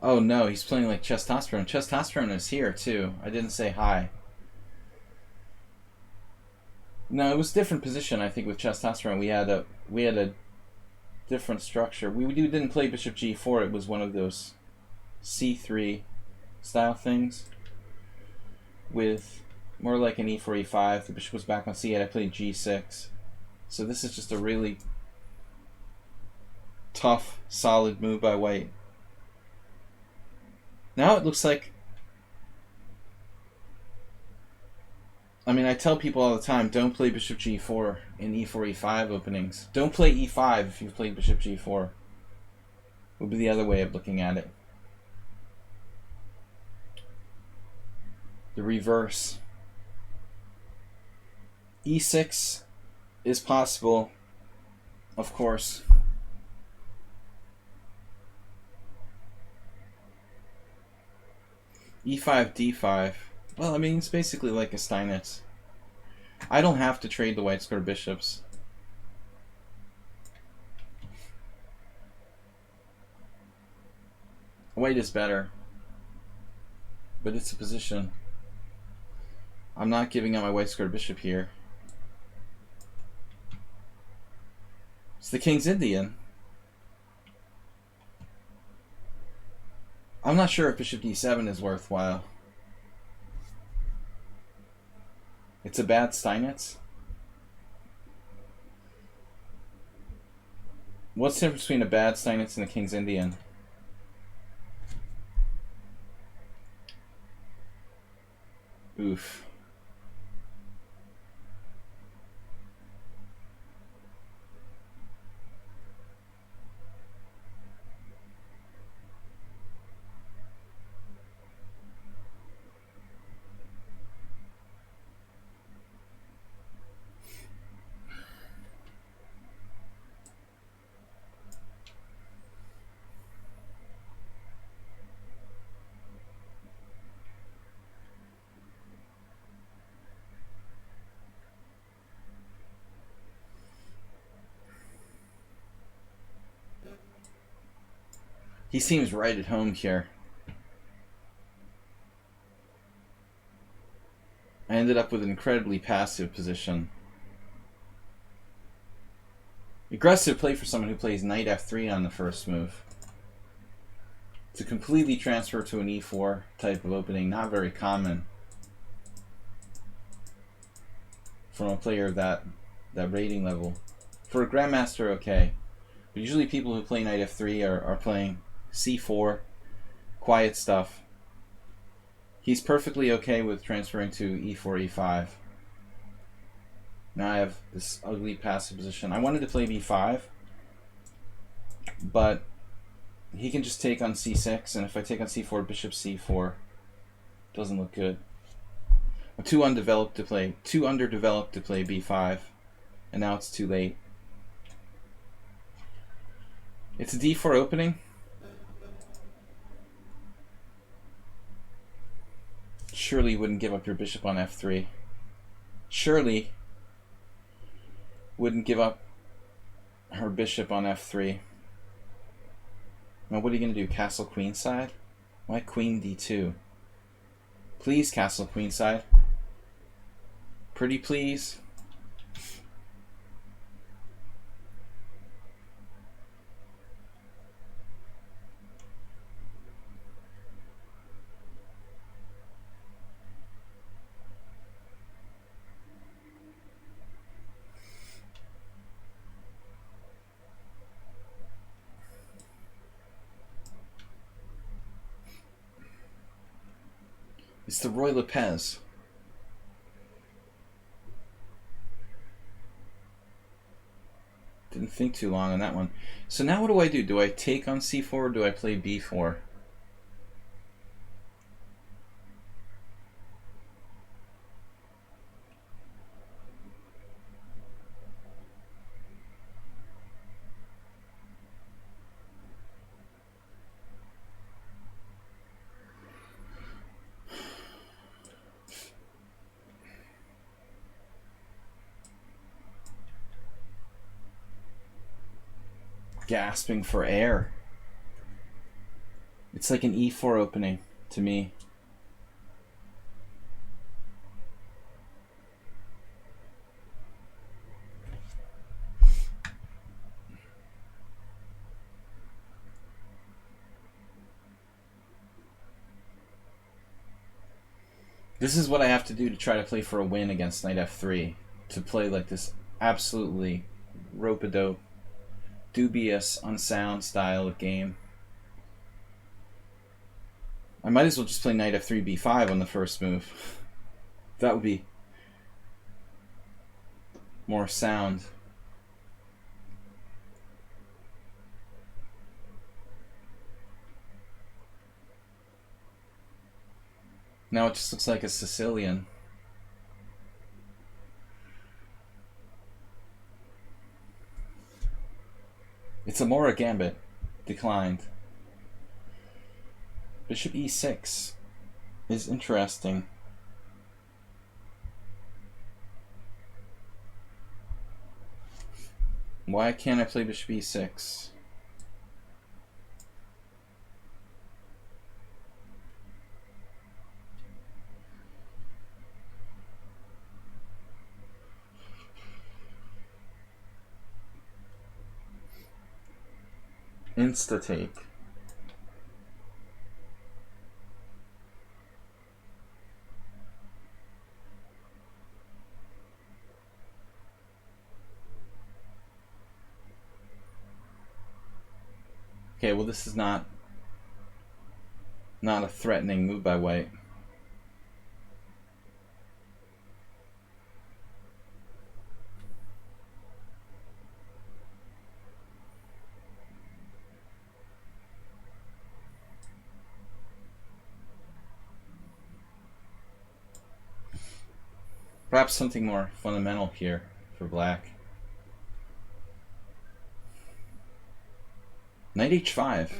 Oh no, he's playing like testosterone. Testosterone is here too. I didn't say hi. No, it was a different position. I think with testosterone, we had a different structure. We didn't play bishop g4. It was one of those c3 style things with more like an e4 e5. The bishop was back on c8. I played g6. So this is just a really tough, solid move by white. Now it looks like, I mean, I tell people all the time, don't play bishop g4 in e4 e5 openings. Don't play e5 if you've played bishop g4. Would be the other way of looking at it. The reverse. e6 is possible, of course. e5, d5. Well, I mean, it's basically like a Steinitz. I don't have to trade the white square bishops. White is better, but it's a position. I'm not giving up my white square bishop here. It's the King's Indian. I'm not sure if bishop d7 is worthwhile. It's a bad Steinitz. What's the difference between a bad Steinitz and the King's Indian? Oof. He seems right at home here. I ended up with an incredibly passive position. Aggressive play for someone who plays knight f3 on the first move. To completely transfer to an e4 type of opening, not very common from a player of that rating level. For a grandmaster, okay. But usually people who play knight f3 are playing c4, quiet stuff. He's perfectly okay with transferring to e4, e5. Now I have this ugly passive position. I wanted to play b5, but he can just take on c6, and if I take on c4, bishop c4, doesn't look good. I'm too underdeveloped to play b5, and now it's too late. It's a d4 opening. Surely you wouldn't give up your bishop on f3. Surely wouldn't give up her bishop on f3. Now what are you going to do? Castle queenside? Why queen d2? Please, castle queenside. Pretty please. It's the Roy Lopez. Didn't think too long on that one. So now what do I do? Do I take on c4 or do I play b4? Gasping for air. It's like an e4 opening to me. This is what I have to do to try to play for a win against knight f3. To play like this absolutely rope-a-dope, dubious, unsound style of game. I might as well just play knight f3 b5 on the first move. That would be more sound. Now it just looks like a Sicilian. It's a Mora gambit. Declined. Bishop e6 is interesting. Why can't I play bishop e6? Insta-take. Okay, well this is not a threatening move by white. Perhaps something more fundamental here for black. Knight h5.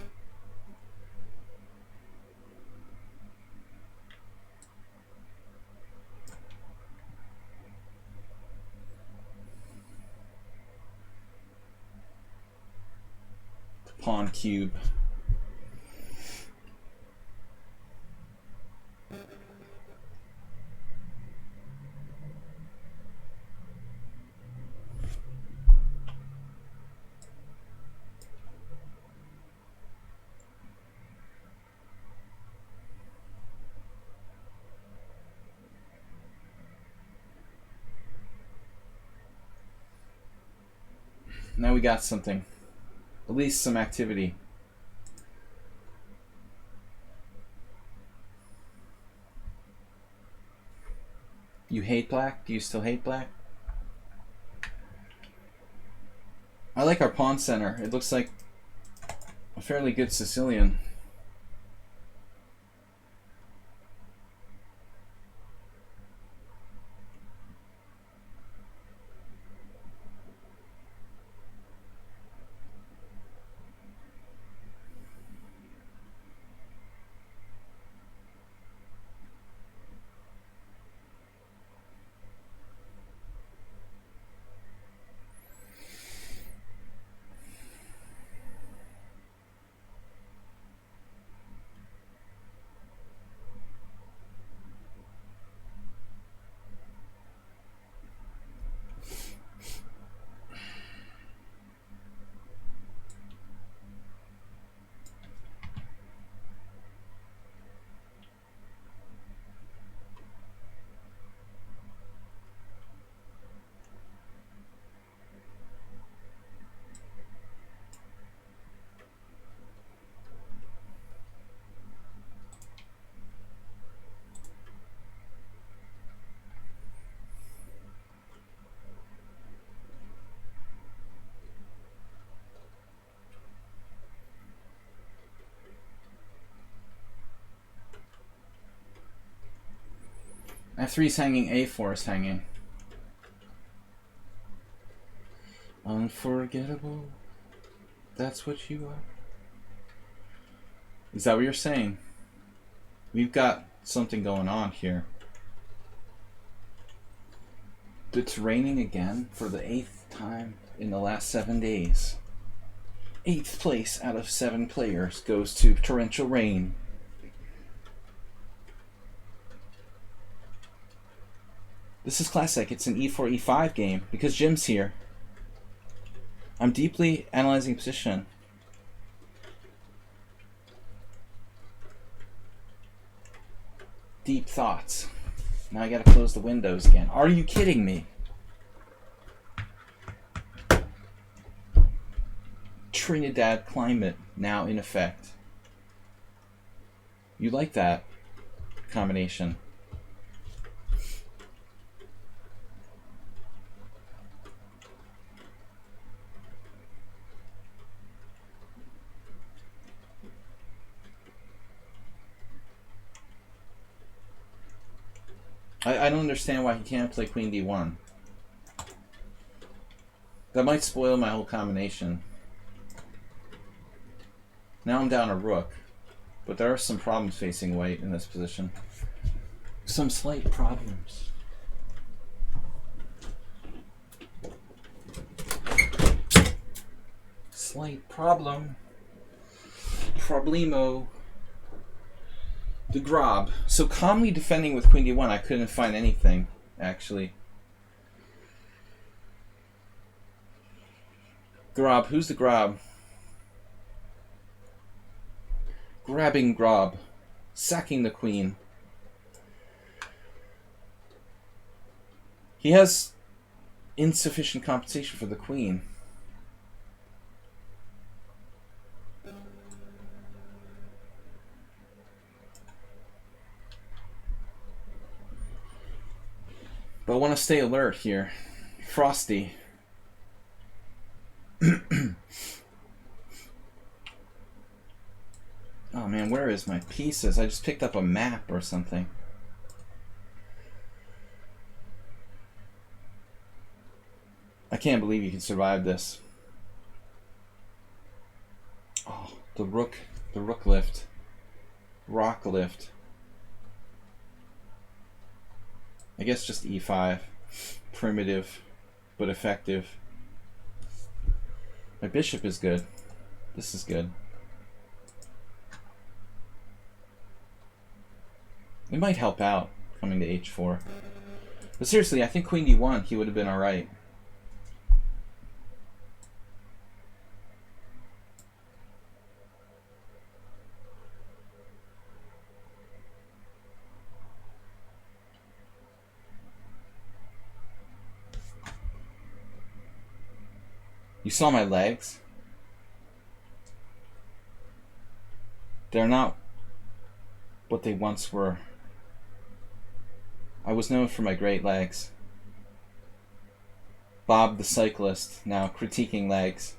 Pawn cube. Now we got something. At least some activity. You hate black? Do you still hate black? I like our pawn center. It looks like a fairly good Sicilian. F3 is hanging, A4 is hanging. Unforgettable. That's what you are. Is that what you're saying? We've got something going on here. It's raining again for the 8th time in the last 7 days. 8th place out of 7 players goes to Torrential Rain. This is classic. It's an e4, e5 game because Jim's here. I'm deeply analyzing position. Deep thoughts. Now I gotta close the windows again. Are you kidding me? Trinidad climate now in effect. You like that combination? I don't understand why he can't play Queen D1. That might spoil my whole combination. Now I'm down a rook, but there are some problems facing white in this position. Some slight problems. Slight problem. Problemo. The Grob. So calmly defending with Queen D1, I couldn't find anything, actually. Grob. Who's the Grob? Grabbing Grob. Sacking the queen. He has insufficient compensation for the queen. But I want to stay alert here. Frosty. Oh man, where is my pieces? I just picked up a map or something. I can't believe you can survive this. Oh, the rook lift. Rock lift. I guess just e5. Primitive, but effective. My bishop is good. This is good. It might help out coming to h4. But seriously, I think Queen d1, he would have been alright. You saw my legs? They're not what they once were. I was known for my great legs. Bob the cyclist, now critiquing legs.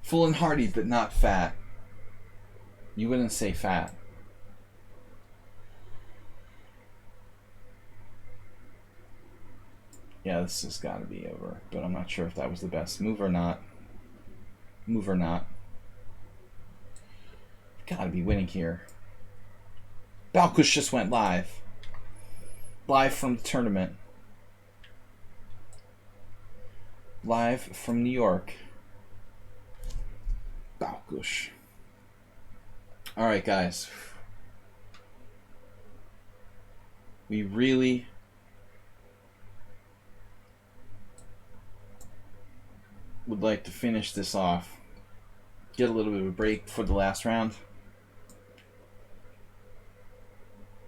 Full and hearty, but not fat. You wouldn't say fat. Yeah, this has got to be over, but I'm not sure if that was the best move or not. Move or not. Gotta be winning here. Balkush just went live. Live from the tournament. Live from New York. Balkush. Alright, guys. We really would like to finish this off. Get a little bit of a break for the last round.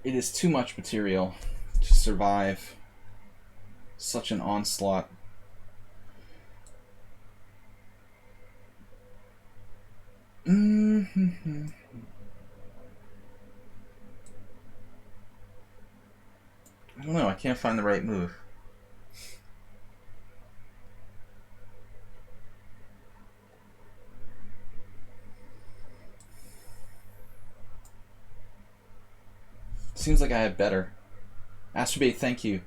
It is too much material to survive such an onslaught. I don't know, I can't find the right move. Seems like I had better. Astrobate, thank you.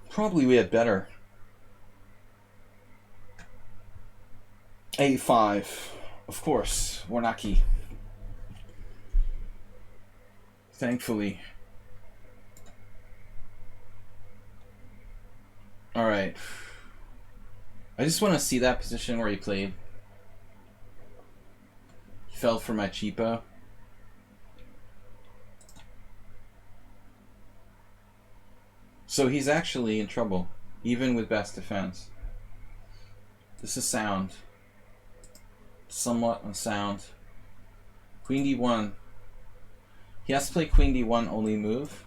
Probably we had better. A5. Of course, Warnaki. Thankfully. Alright. I just want to see that position where he played. He fell for my cheapo. So he's actually in trouble, even with best defense. This is sound. Somewhat unsound. Queen d1. He has to play queen d1 only move.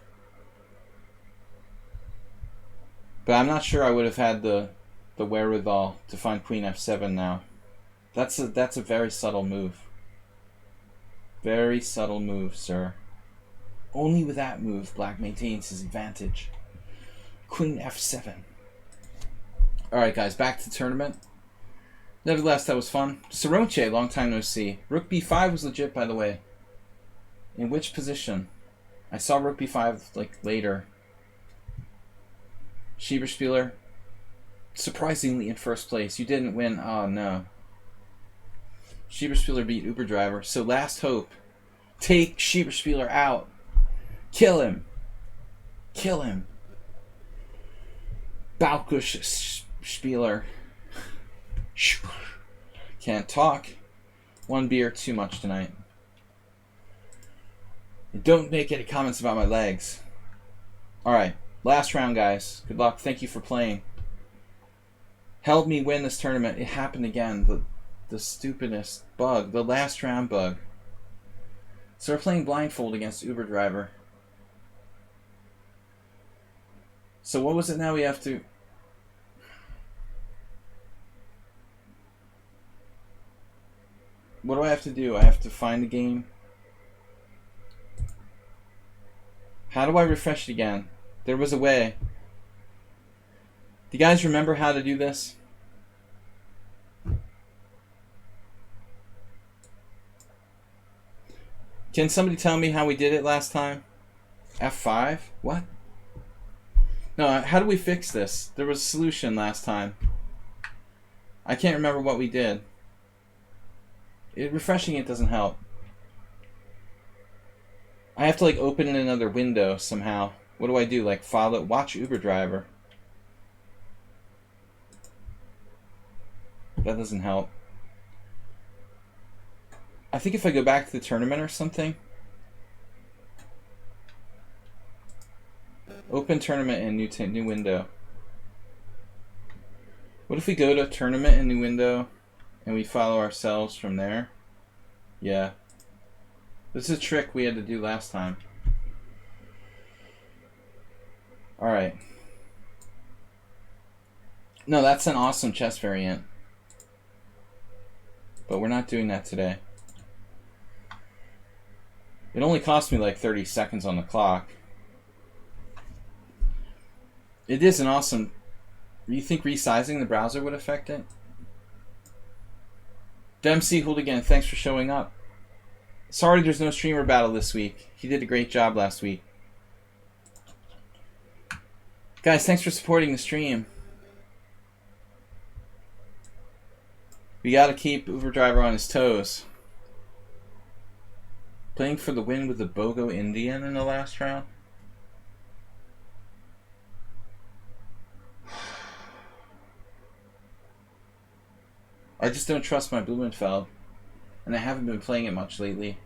But I'm not sure I would have had the wherewithal to find queen f7 now. That's a very subtle move. Very subtle move, sir. Only with that move, black maintains his advantage. Queen f7. Alright guys, back to the tournament. Nevertheless, that was fun. Saronche, long time no see. Rook b5 was legit, by the way. In which position? I saw rook b5 like later. Schieberspieler, surprisingly in first place. You didn't win. Oh no. Schieberspieler beat Uberdriver. So last hope. Take Schieberspieler out. Kill him. Kill him. Balkush Spieler. Can't talk. One beer too much tonight. And don't make any comments about my legs. Alright. Last round, guys. Good luck. Thank you for playing. Helped me win this tournament. It happened again. The stupidest bug. The last round bug. So we're playing blindfold against Uberdriver. So what was it now we have to... What do I have to do? I have to find the game. How do I refresh it again? There was a way. Do you guys remember how to do this? Can somebody tell me how we did it last time? F5? What? No, how do we fix this? There was a solution last time. I can't remember what we did. Refreshing it doesn't help. I have to like open in another window somehow. What do I do? Like follow, watch Uberdriver. That doesn't help. I think if I go back to the tournament or something. Open tournament and new window. What if we go to tournament and new window and we follow ourselves from there? Yeah. This is a trick we had to do last time. Alright. No, that's an awesome chess variant. But we're not doing that today. It only cost me like 30 seconds on the clock. It is an awesome... You think resizing the browser would affect it? Dempsey Hooligan, thanks for showing up. Sorry there's no streamer battle this week. He did a great job last week. Guys, thanks for supporting the stream. We gotta keep Uberdriver on his toes. Playing for the win with the BOGO Indian in the last round? I just don't trust my Blumenfeld. And I haven't been playing it much lately.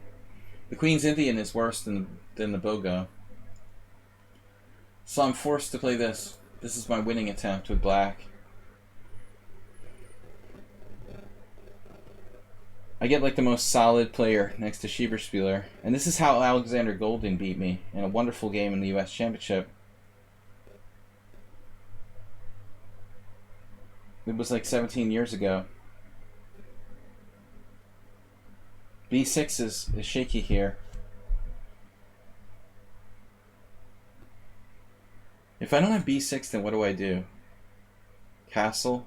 The Queen's Indian is worse than the BOGO. So I'm forced to play this. This is my winning attempt with black. I get like the most solid player next to Schieberspieler. And this is how Alexander Golding beat me in a wonderful game in the US Championship. It was like 17 years ago. B6 is shaky here. If I don't have B6, then what do I do? Castle?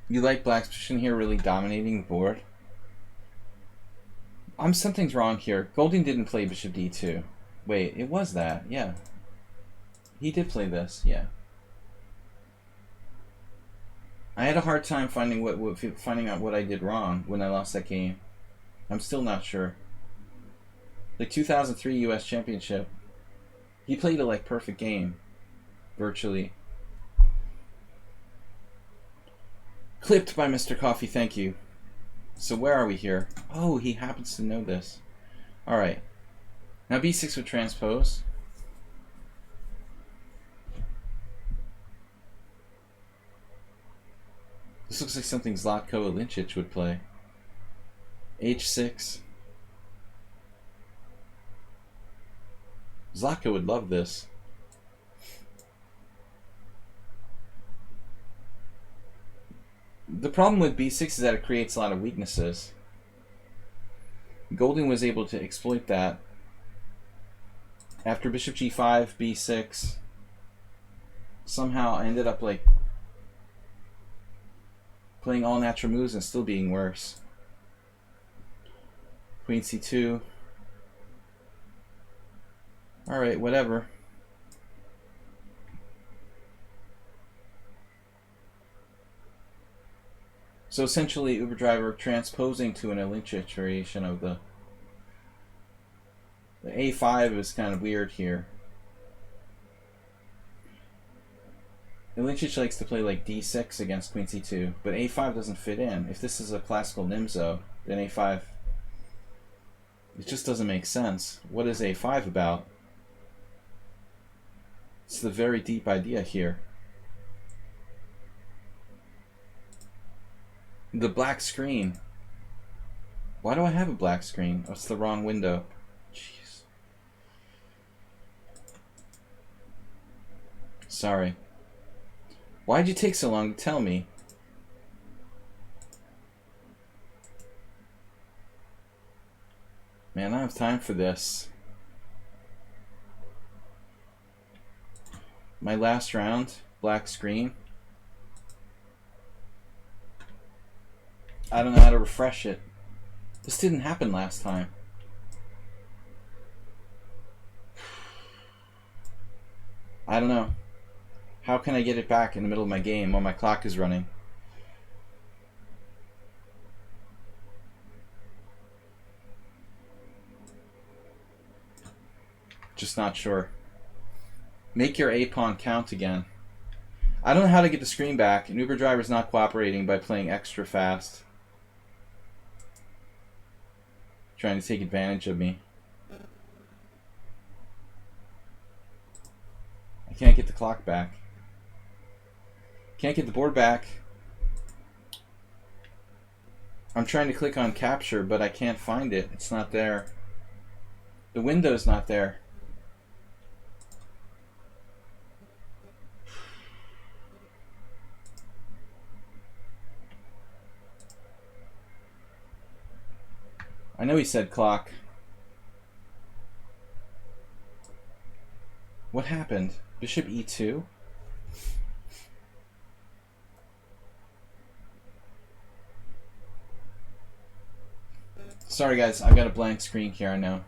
You like black's position here really dominating the board? Something's wrong here. Golding didn't play bishop d2. Wait, it was that, yeah. He did play this, yeah. I had a hard time finding finding out what I did wrong when I lost that game. I'm still not sure. The 2003 U.S. Championship. He played a like perfect game, virtually. Clipped by Mr. Coffee, thank you. So where are we here? Oh, he happens to know this. All right. Now b6 would transpose. This looks like something Zlatko or Lichess would play. h6. Zlatko would love this. The problem with b6 is that it creates a lot of weaknesses. Golding was able to exploit that. After bishop g5, b6, somehow I ended up like playing all natural moves and still being worse. Queen c2. Alright, whatever. So essentially, Uber Driver transposing to an Lichess variation of the a5 is kind of weird here. Lichess likes to play like d6 against queen c2, but a5 doesn't fit in. If this is a classical Nimzo, then a5, it just doesn't make sense. What is a5 about? It's the very deep idea here. The black screen. Why do I have a black screen? Oh, it's the wrong window. Jeez. Sorry. Why'd you take so long to tell me? Man, I don't have time for this. My last round, black screen. I don't know how to refresh it. This didn't happen last time. I don't know. How can I get it back in the middle of my game while my clock is running? Just not sure. Make your A pawn count again. I don't know how to get the screen back, and Uber Driver's not cooperating by playing extra fast. Trying to take advantage of me. I can't get the clock back. Can't get the board back. I'm trying to click on capture, but I can't find it. It's not there. The window's not there. I know he said clock. What happened? Bishop e2? Sorry guys, I got a blank screen here, I know.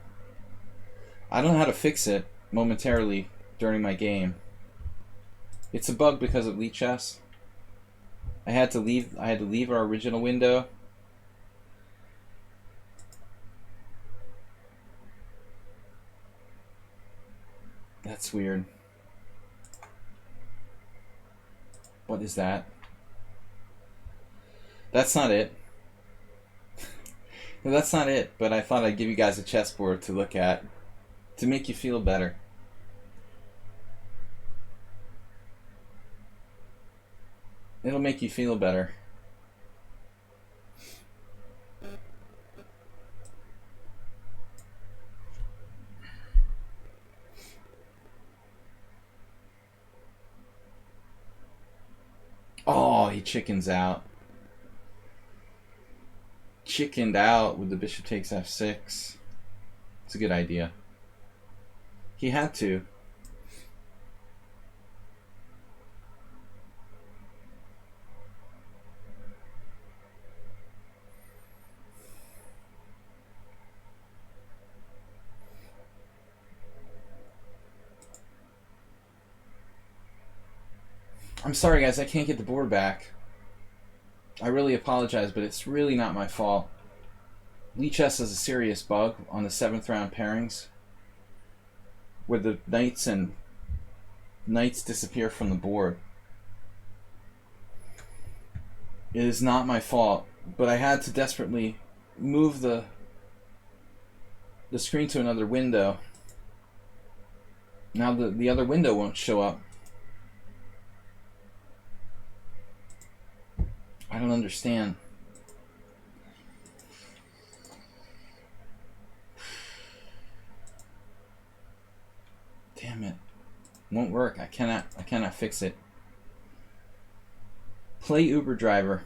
I don't know how to fix it momentarily during my game. It's a bug because of lichess. I had to leave our original window. That's weird. What is that? That's not it. No, that's not it, but I thought I'd give you guys a chessboard to look at to make you feel better. It'll make you feel better. Oh, he chickens out. Chickened out with the bishop takes f6. It's a good idea. He had to. I'm sorry guys, I can't get the board back. I really apologize, but it's really not my fault. Lichess is a serious bug on the 7th round pairings, where the knights disappear from the board. It is not my fault, but I had to desperately move the screen to another window. Now the other window won't show up. I don't understand. Damn it. Won't work. I cannot fix it. Play Uber driver.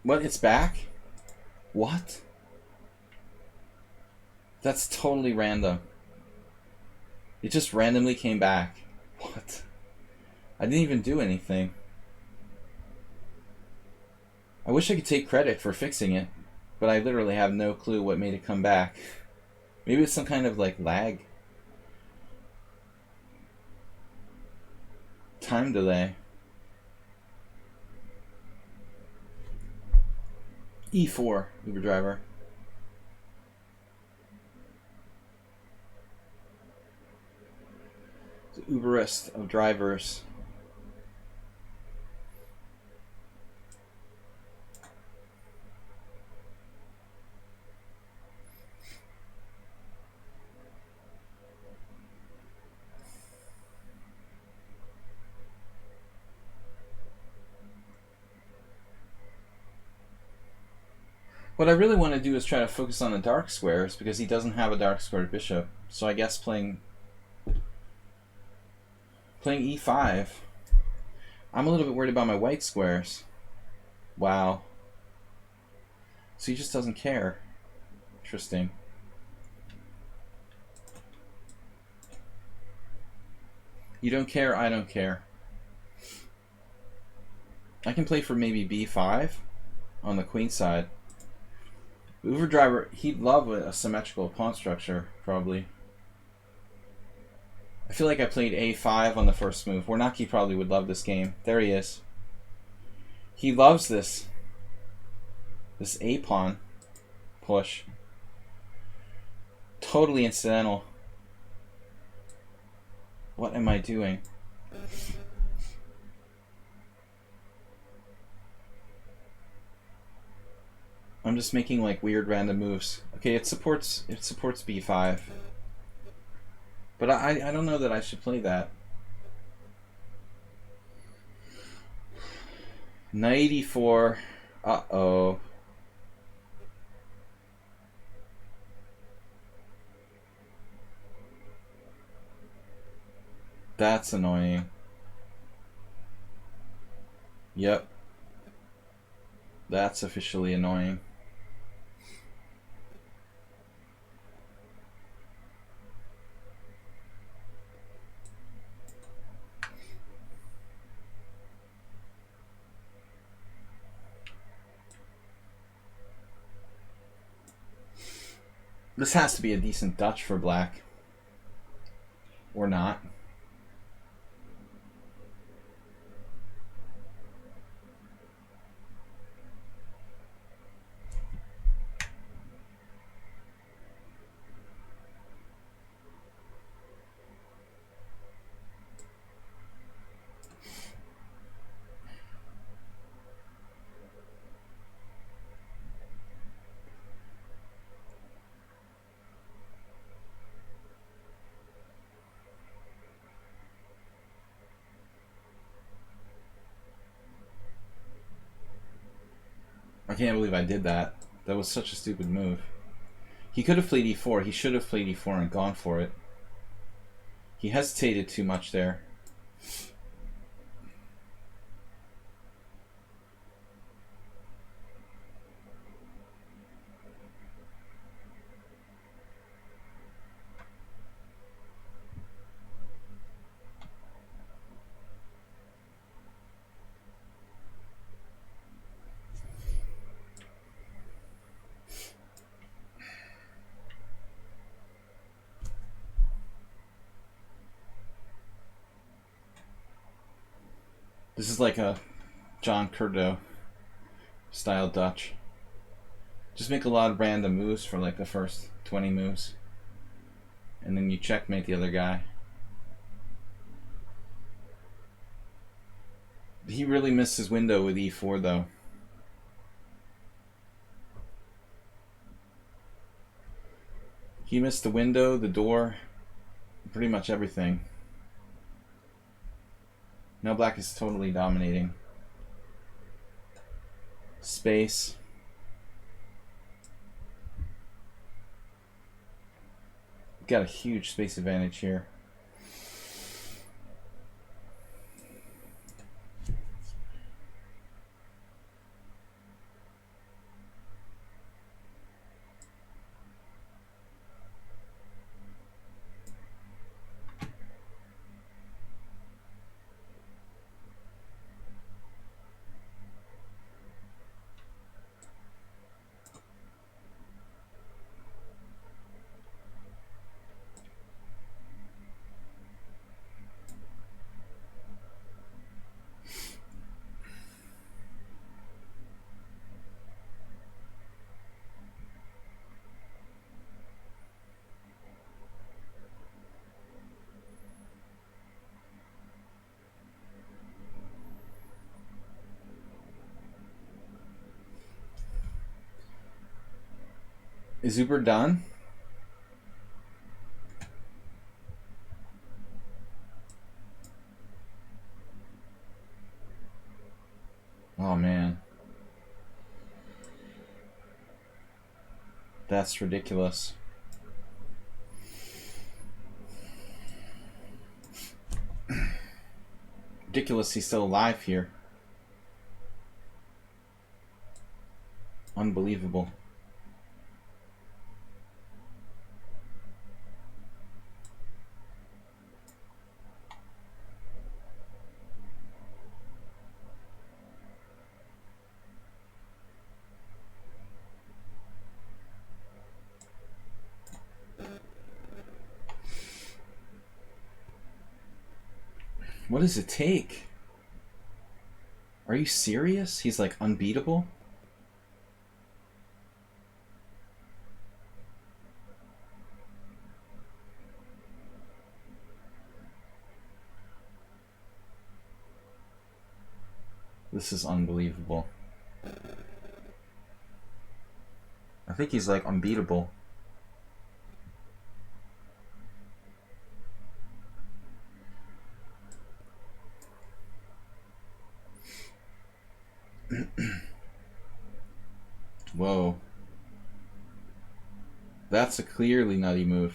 What? It's back? What? That's totally random. It just randomly came back. What? I didn't even do anything. I wish I could take credit for fixing it, but I literally have no clue what made it come back. Maybe it's some kind of like lag. Time delay. E4, Uber driver. The Uberist of drivers. What I really want to do is try to focus on the dark squares, because he doesn't have a dark squared bishop. So I guess playing e5. I'm a little bit worried about my white squares. Wow. So he just doesn't care. Interesting. You don't care, I don't care. I can play for maybe b5 on the queen side. Uber driver, he'd love a symmetrical pawn structure, probably. I feel like I played a5 on the first move. Warnacki probably would love this game. There he is. He loves this a-pawn push. Totally incidental. What am I doing? I'm just making like weird random moves. Okay, it supports b5. But I don't know that I should play that. Knight e4. Uh-oh. That's annoying. Yep. That's officially annoying. This has to be a decent Dutch for black. Or not. I can't believe I did that. That was such a stupid move. He could have played e4. He should have played e4 and gone for it. He hesitated too much there. This is like a John Curdo style Dutch. Just make a lot of random moves for like the first 20 moves. And then you checkmate the other guy. He really missed his window with e4 though. He missed the window, the door, pretty much everything. Now black is totally dominating. Space. Got a huge space advantage here. Is Uber done? Oh man. That's ridiculous. Ridiculous he's still alive here. Unbelievable. What does it take? Are you serious? He's like unbeatable? This is unbelievable. I think he's like unbeatable. Whoa. That's a clearly nutty move.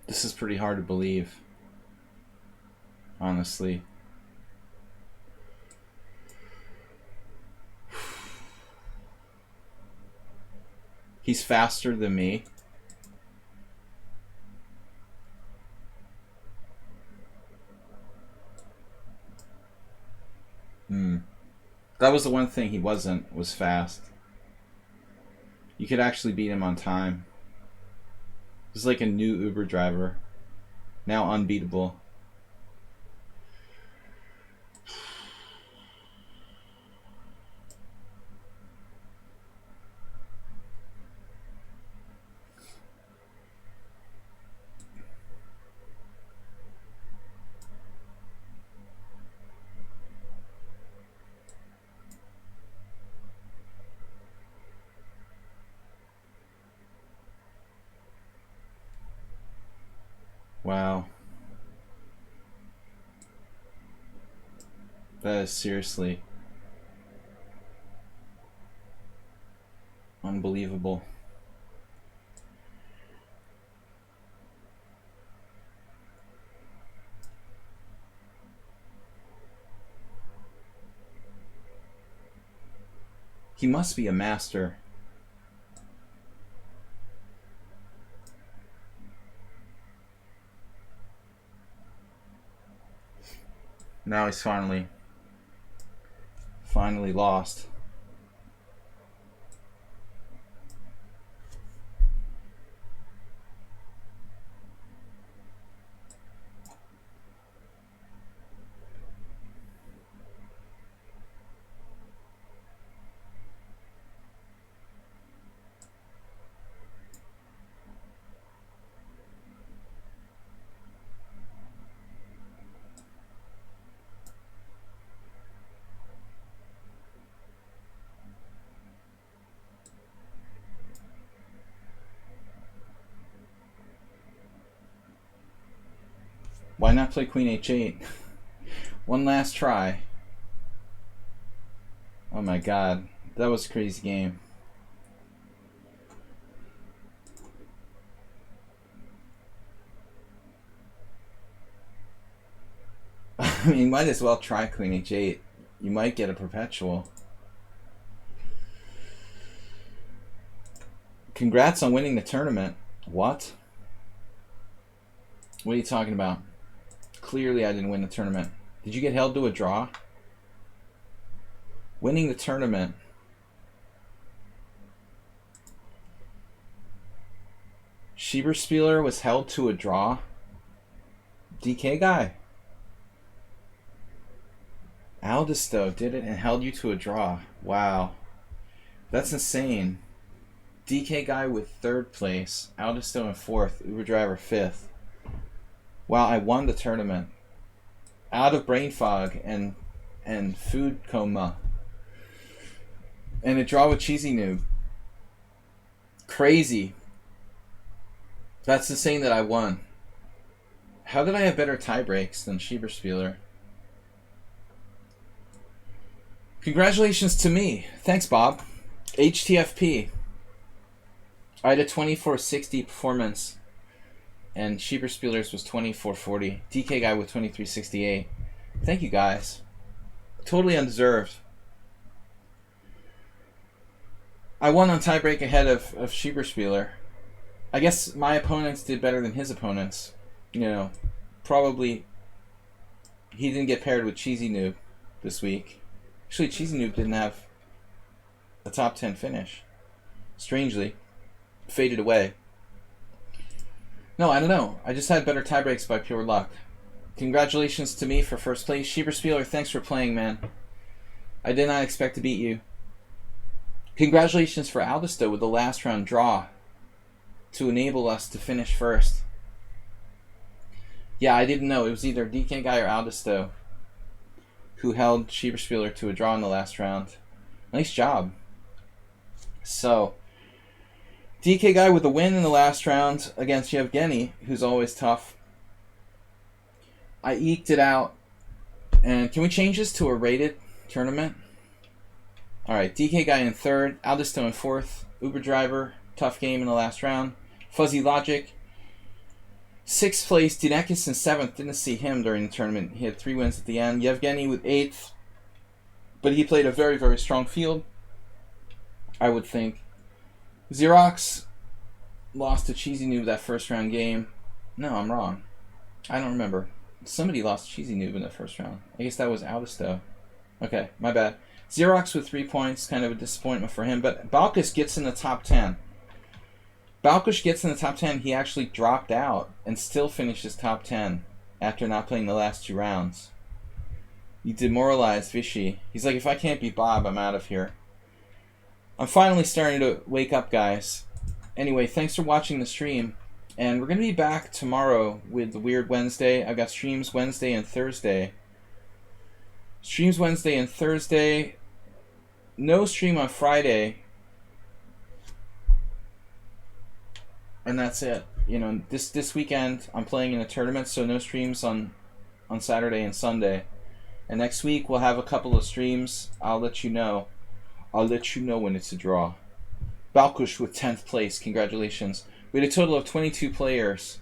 This is pretty hard to believe, honestly. He's faster than me. That was the one thing he wasn't, was fast. You could actually beat him on time. He's like a new Uber driver. Now unbeatable. Wow. That is seriously unbelievable. He must be a master. Now he's finally lost. Why not play Queen H8? One last try. Oh my god. That was a crazy game. I mean, might as well try Queen H8. You might get a perpetual. Congrats on winning the tournament. What? What are you talking about? Clearly I didn't win the tournament. Did you get held to a draw? Winning the tournament. Schieberspieler was held to a draw? DK guy. Aldisto did it and held you to a draw. Wow. That's insane. DK guy with 3rd place. Aldisto in 4th. Uber driver 5th. Wow, I won the tournament. Out of brain fog and food coma. And a draw with Cheesy Noob. Crazy. That's insane that I won. How did I have better tie breaks than Schieberspieler? Congratulations to me. Thanks, Bob. HTFP. I had a 2460 performance. And Schieberspieler's was 2440. DK guy with 2368. Thank you guys. Totally undeserved. I won on tiebreak ahead of Schieberspieler. I guess my opponents did better than his opponents. You know, probably he didn't get paired with Cheesy Noob this week. Actually, Cheesy Noob didn't have a top 10 finish. Strangely. Faded away. No, I don't know. I just had better tiebreaks by pure luck. Congratulations to me for 1st place. Schieberspieler, thanks for playing, man. I did not expect to beat you. Congratulations for Aldisto with the last round draw to enable us to finish 1st. Yeah, I didn't know. It was either DK guy or Aldisto who held Schieberspieler to a draw in the last round. Nice job. So, DK guy with a win in the last round against Yevgeny, who's always tough. I eked it out. And can we change this to a rated tournament? Alright, DK guy in 3rd, Aldisto in 4th, Uber driver, tough game in the last round. Fuzzy Logic, 6th place, Dinekis in 7th, didn't see him during the tournament. He had 3 wins at the end. Yevgeny with 8th, but he played a very, very strong field, I would think. Xerox lost to Cheesy Noob that 1st round game. No, I'm wrong. I don't remember. Somebody lost to Cheesy Noob in the 1st round. I guess that was Aldisto. Okay, my bad. Xerox with 3 points, kind of a disappointment for him. But Balkus gets in the top 10. Balkus gets in the top 10. He actually dropped out and still finishes top 10 after not playing the last 2 rounds. He demoralized Vichy. He's like, if I can't beat Bob, I'm out of here. I'm finally starting to wake up, guys. Anyway, thanks for watching the stream. And we're going to be back tomorrow with the Weird Wednesday. I've got streams Wednesday and Thursday. Streams Wednesday and Thursday. No stream on Friday. And that's it. You know, this weekend I'm playing in a tournament, so no streams on Saturday and Sunday. And next week we'll have a couple of streams. I'll let you know. I'll let you know when it's a draw. Balkush with 10th place. Congratulations. We had a total of 22 players.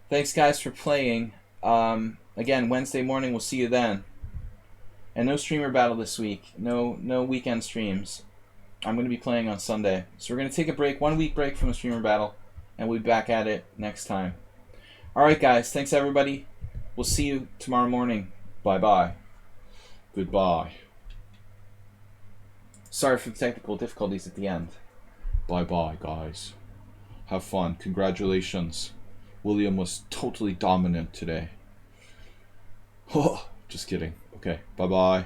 Thanks, guys, for playing. Again, Wednesday morning. We'll see you then. And no streamer battle this week. No weekend streams. I'm going to be playing on Sunday. So we're going to take a break, 1 week break from the streamer battle, and we'll be back at it next time. Alright guys, thanks everybody. We'll see you tomorrow morning. Bye-bye. Goodbye. Sorry for the technical difficulties at the end. Bye-bye, guys. Have fun. Congratulations. William was totally dominant today. Just kidding. Okay, bye-bye.